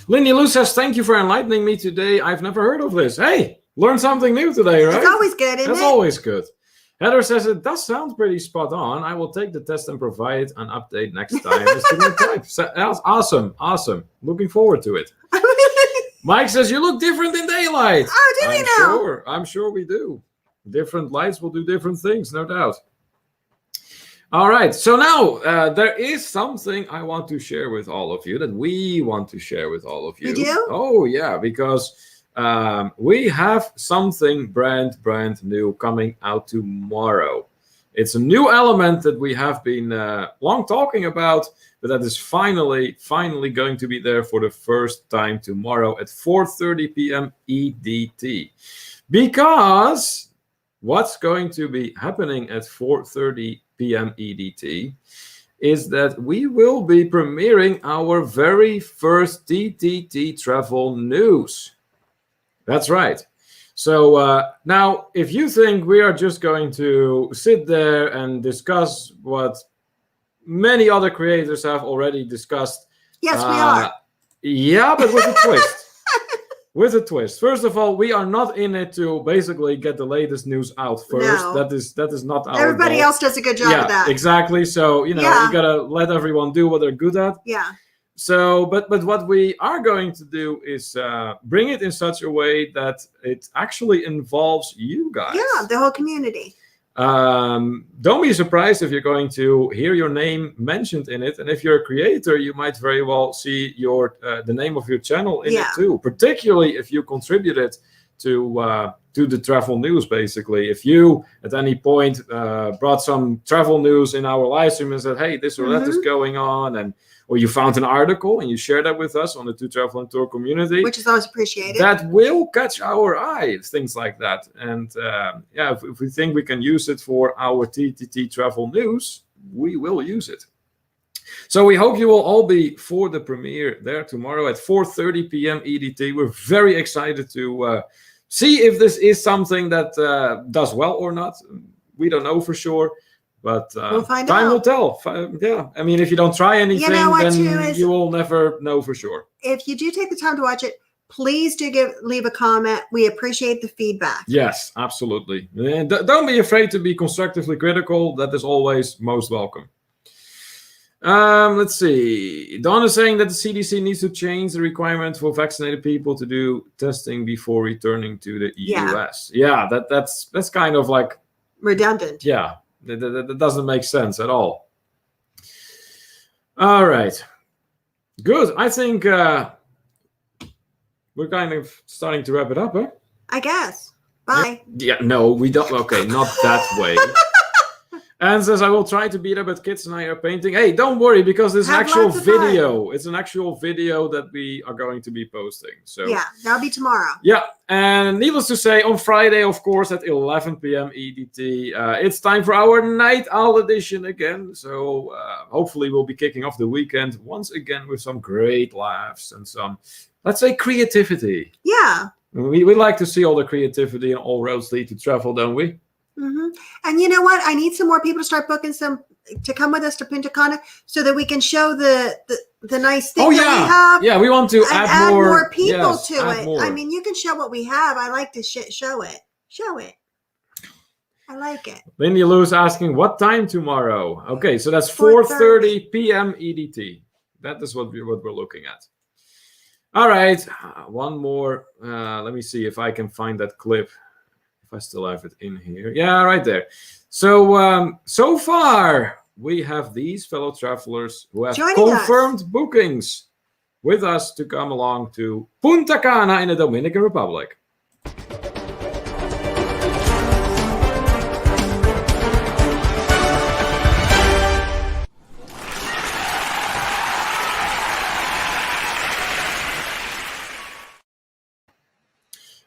Lindy Lou says, thank you for enlightening me today. I've never heard of this. Hey, learn something new today, right? It's always good, isn't it? That's always good. Heather says, it does sound pretty spot on. I will take the test and provide an update next time. That's awesome. Awesome. Looking forward to it. Mike says, you look different in daylight. Oh, do we know? I'm sure we do. Different lights will do different things, no doubt. All right. So now there is something I want to share with all of you that we want to share with all of you. We do? Oh, yeah, because we have something brand new coming out tomorrow. It's a new element that we have been long talking about, but that is finally going to be there for the first time tomorrow at 4:30 p.m. EDT. Because what's going to be happening at 4:30 p.m. EDT is that we will be premiering our very first TTT travel news. That's right. So now, if you think we are just going to sit there and discuss what many other creators have already discussed. Yes, we are. Yeah, but with a twist. With a twist. First of all, we are not in it to basically get the latest news out first. No. That is not our Everybody goal. else does a good job of that. Exactly. So, you gotta let everyone do what they're good at. Yeah. So, but what we are going to do is bring it in such a way that it actually involves you guys. Yeah, the whole community. Don't be surprised if you're going to hear your name mentioned in it, and if you're a creator, you might very well see your the name of your channel in it too. Particularly if you contributed to the travel news. Basically, if you at any point brought some travel news in our live stream and said, "Hey, this or that is going on," or you found an article and you share that with us on the To Travel and Tour community, which is always appreciated. That will catch our eye, things like that. And if we think we can use it for our TTT travel news, we will use it. So we hope you will all be for the premiere there tomorrow at 4:30 p.m. EDT. We're very excited to see if this is something that does well or not. We don't know for sure. But we'll find time out. will tell. Yeah, I mean, if you don't try anything, then you will never know for sure. If you do take the time to watch it, please do leave a comment. We appreciate the feedback. Yes, absolutely. And don't be afraid to be constructively critical. That is always most welcome. Let's see. Dawn is saying that the CDC needs to change the requirement for vaccinated people to do testing before returning to the US. Yeah, that's kind of like redundant. Yeah. That doesn't make sense at all. All right. Good. I think we're kind of starting to wrap it up, huh? I guess. Bye. Yeah, no, we don't. Okay, not that way. Anne says, I will try to beat up at kids and I are painting. Hey, don't worry, because this is an actual video. It's an actual video that we are going to be posting. So yeah, that'll be tomorrow. Yeah, and needless to say, on Friday, of course, at 11 p.m. EDT, it's time for our Night Owl edition again. So hopefully we'll be kicking off the weekend once again with some great laughs and some, let's say, creativity. Yeah. We like to see all the creativity and all roads lead to travel, don't we? Mm-hmm. And you know what? I need some more people to start booking to come with us to Punta Cana so that we can show the nice things that we have. Yeah, we want to add more people to it. More. I mean, you can show what we have. I like to show it. Show it. I like it. Lindy Lou's asking, what time tomorrow? Okay, so that's 4:30 p.m. EDT. That is what we're looking at. All right, one more. Let me see if I can find that clip. If I still have it in here. Yeah, right there. So, so far, we have these fellow travelers who have confirmed bookings with us to come along to Punta Cana in the Dominican Republic.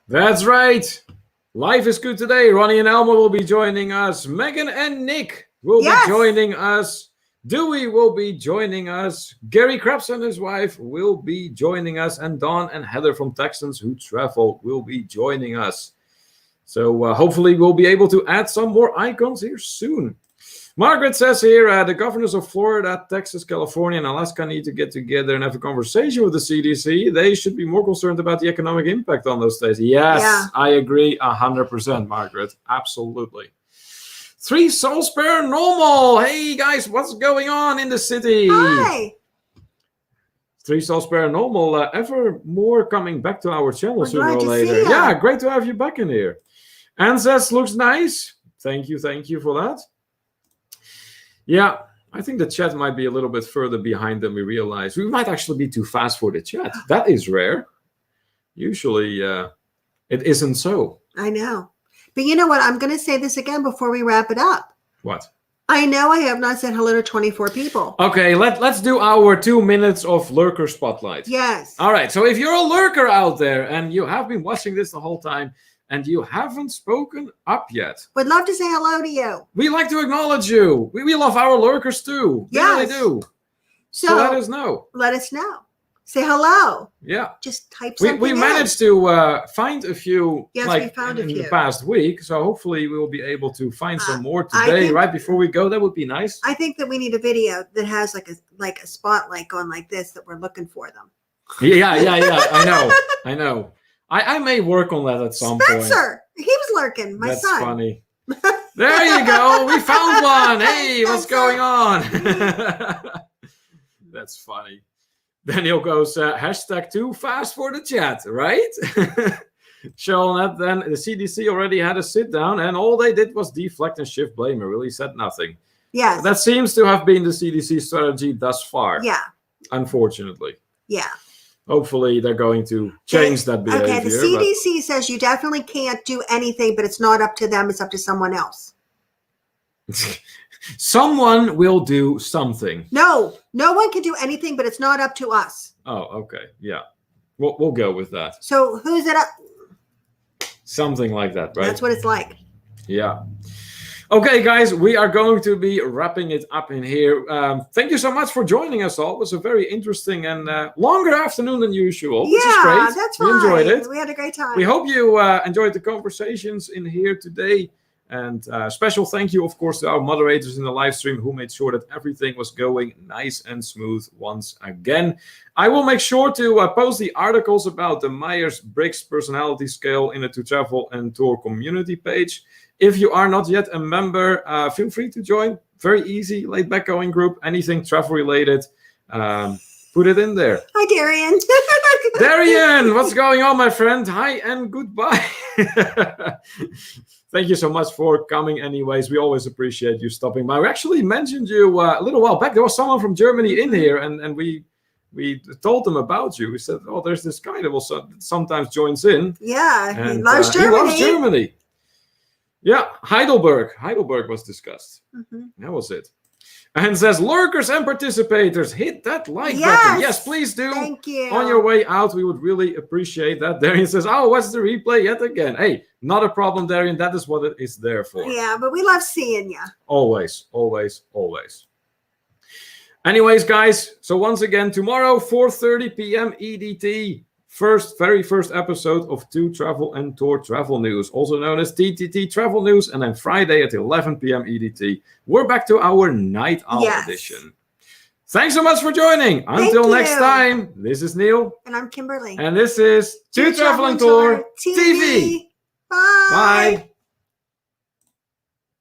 That's right. Life is good today. Ronnie and Elma will be joining us. Megan and Nick will be joining us. Dewey will be joining us. Gary Krebs and his wife will be joining us. And Dawn and Heather from Texans Who Travel will be joining us. So hopefully we'll be able to add some more icons here soon. Margaret says here, the governors of Florida, Texas, California, and Alaska need to get together and have a conversation with the CDC. They should be more concerned about the economic impact on those states. Yes, I agree 100%, Margaret. Absolutely. 3 Souls Paranormal. Hey, guys, what's going on in the city? Hi. 3 Souls Paranormal, ever more coming back to our channel sooner or later. Yeah, great to have you back in here. And says, looks nice. Thank you for that. Yeah, I think the chat might be a little bit further behind than we realize. We might actually be too fast for the chat. That is rare. Usually, it isn't so. I know. But you know what? I'm going to say this again before we wrap it up. What? I know I have not said hello to 24 people. Okay, let's do our 2 minutes of lurker spotlight. Yes. All right, so if you're a lurker out there and you have been watching this the whole time, and you haven't spoken up yet. Would love to say hello to you. We like to acknowledge you. We love our lurkers too. We really do. So let us know. Let us know. Say hello. Yeah. Just type something We managed to find a few we found in the past week. So hopefully we will be able to find some more today right before we go. That would be nice. I think that we need a video that has like a spotlight going like this that we're looking for them. Yeah. I know. I may work on that at some point. Spencer, he was lurking. My son. That's funny. There you go. We found one. Hey, what's going on? That's funny. Daniel goes, hashtag too fast for the chat, right? Showing that then the CDC already had a sit down and all they did was deflect and shift blame and really said nothing. Yes. That seems to have been the CDC strategy thus far. Yeah. Unfortunately. Yeah. Hopefully they're going to change that behavior. Okay, the CDC says you definitely can't do anything, but it's not up to them. It's up to someone else. Someone will do something. No one can do anything, but it's not up to us. Oh, okay. Yeah. We'll go with that. So who's it up? Something like that, right? That's what it's like. Yeah. Okay, guys, we are going to be wrapping it up in here. Thank you so much for joining us all. It was a very interesting and longer afternoon than usual, which is great. Yeah, that's right. We enjoyed it. We had a great time. We hope you enjoyed the conversations in here today. And special thank you, of course, to our moderators in the live stream who made sure that everything was going nice and smooth once again. I will make sure to post the articles about the Myers-Briggs personality scale in the To Travel and Tour community page. If you are not yet a member, feel free to join. Very easy, laid-back going group. Anything travel-related, put it in there. Hi, Darian. Darian, what's going on, my friend? Hi and goodbye. Thank you so much for coming anyways. We always appreciate you stopping by. We actually mentioned you a little while back. There was someone from Germany in here, and we told them about you. We said, oh, there's this guy that will sometimes joins in. Yeah, and, he loves Germany. He loves Germany. Yeah, Heidelberg was discussed. Mm-hmm. That was it. And says, lurkers and participators, hit that like button. Yes, please do. Thank you. On your way out, we would really appreciate that. Darian says, oh, what's the replay yet again? Hey, not a problem, Darian. That is what it is there for. Yeah, but we love seeing you. Always, always, always. Anyways, guys, so once again, tomorrow, 4:30 p.m. EDT. Very first episode of To Travel and Tour Travel News, also known as TTT Travel News, and then Friday at 11 p.m. EDT. We're back to our Night Owl edition. Thanks so much for joining. Until next time, this is Neil. And I'm Kimberly. And this is To Travel and Tour TV. Bye. Bye.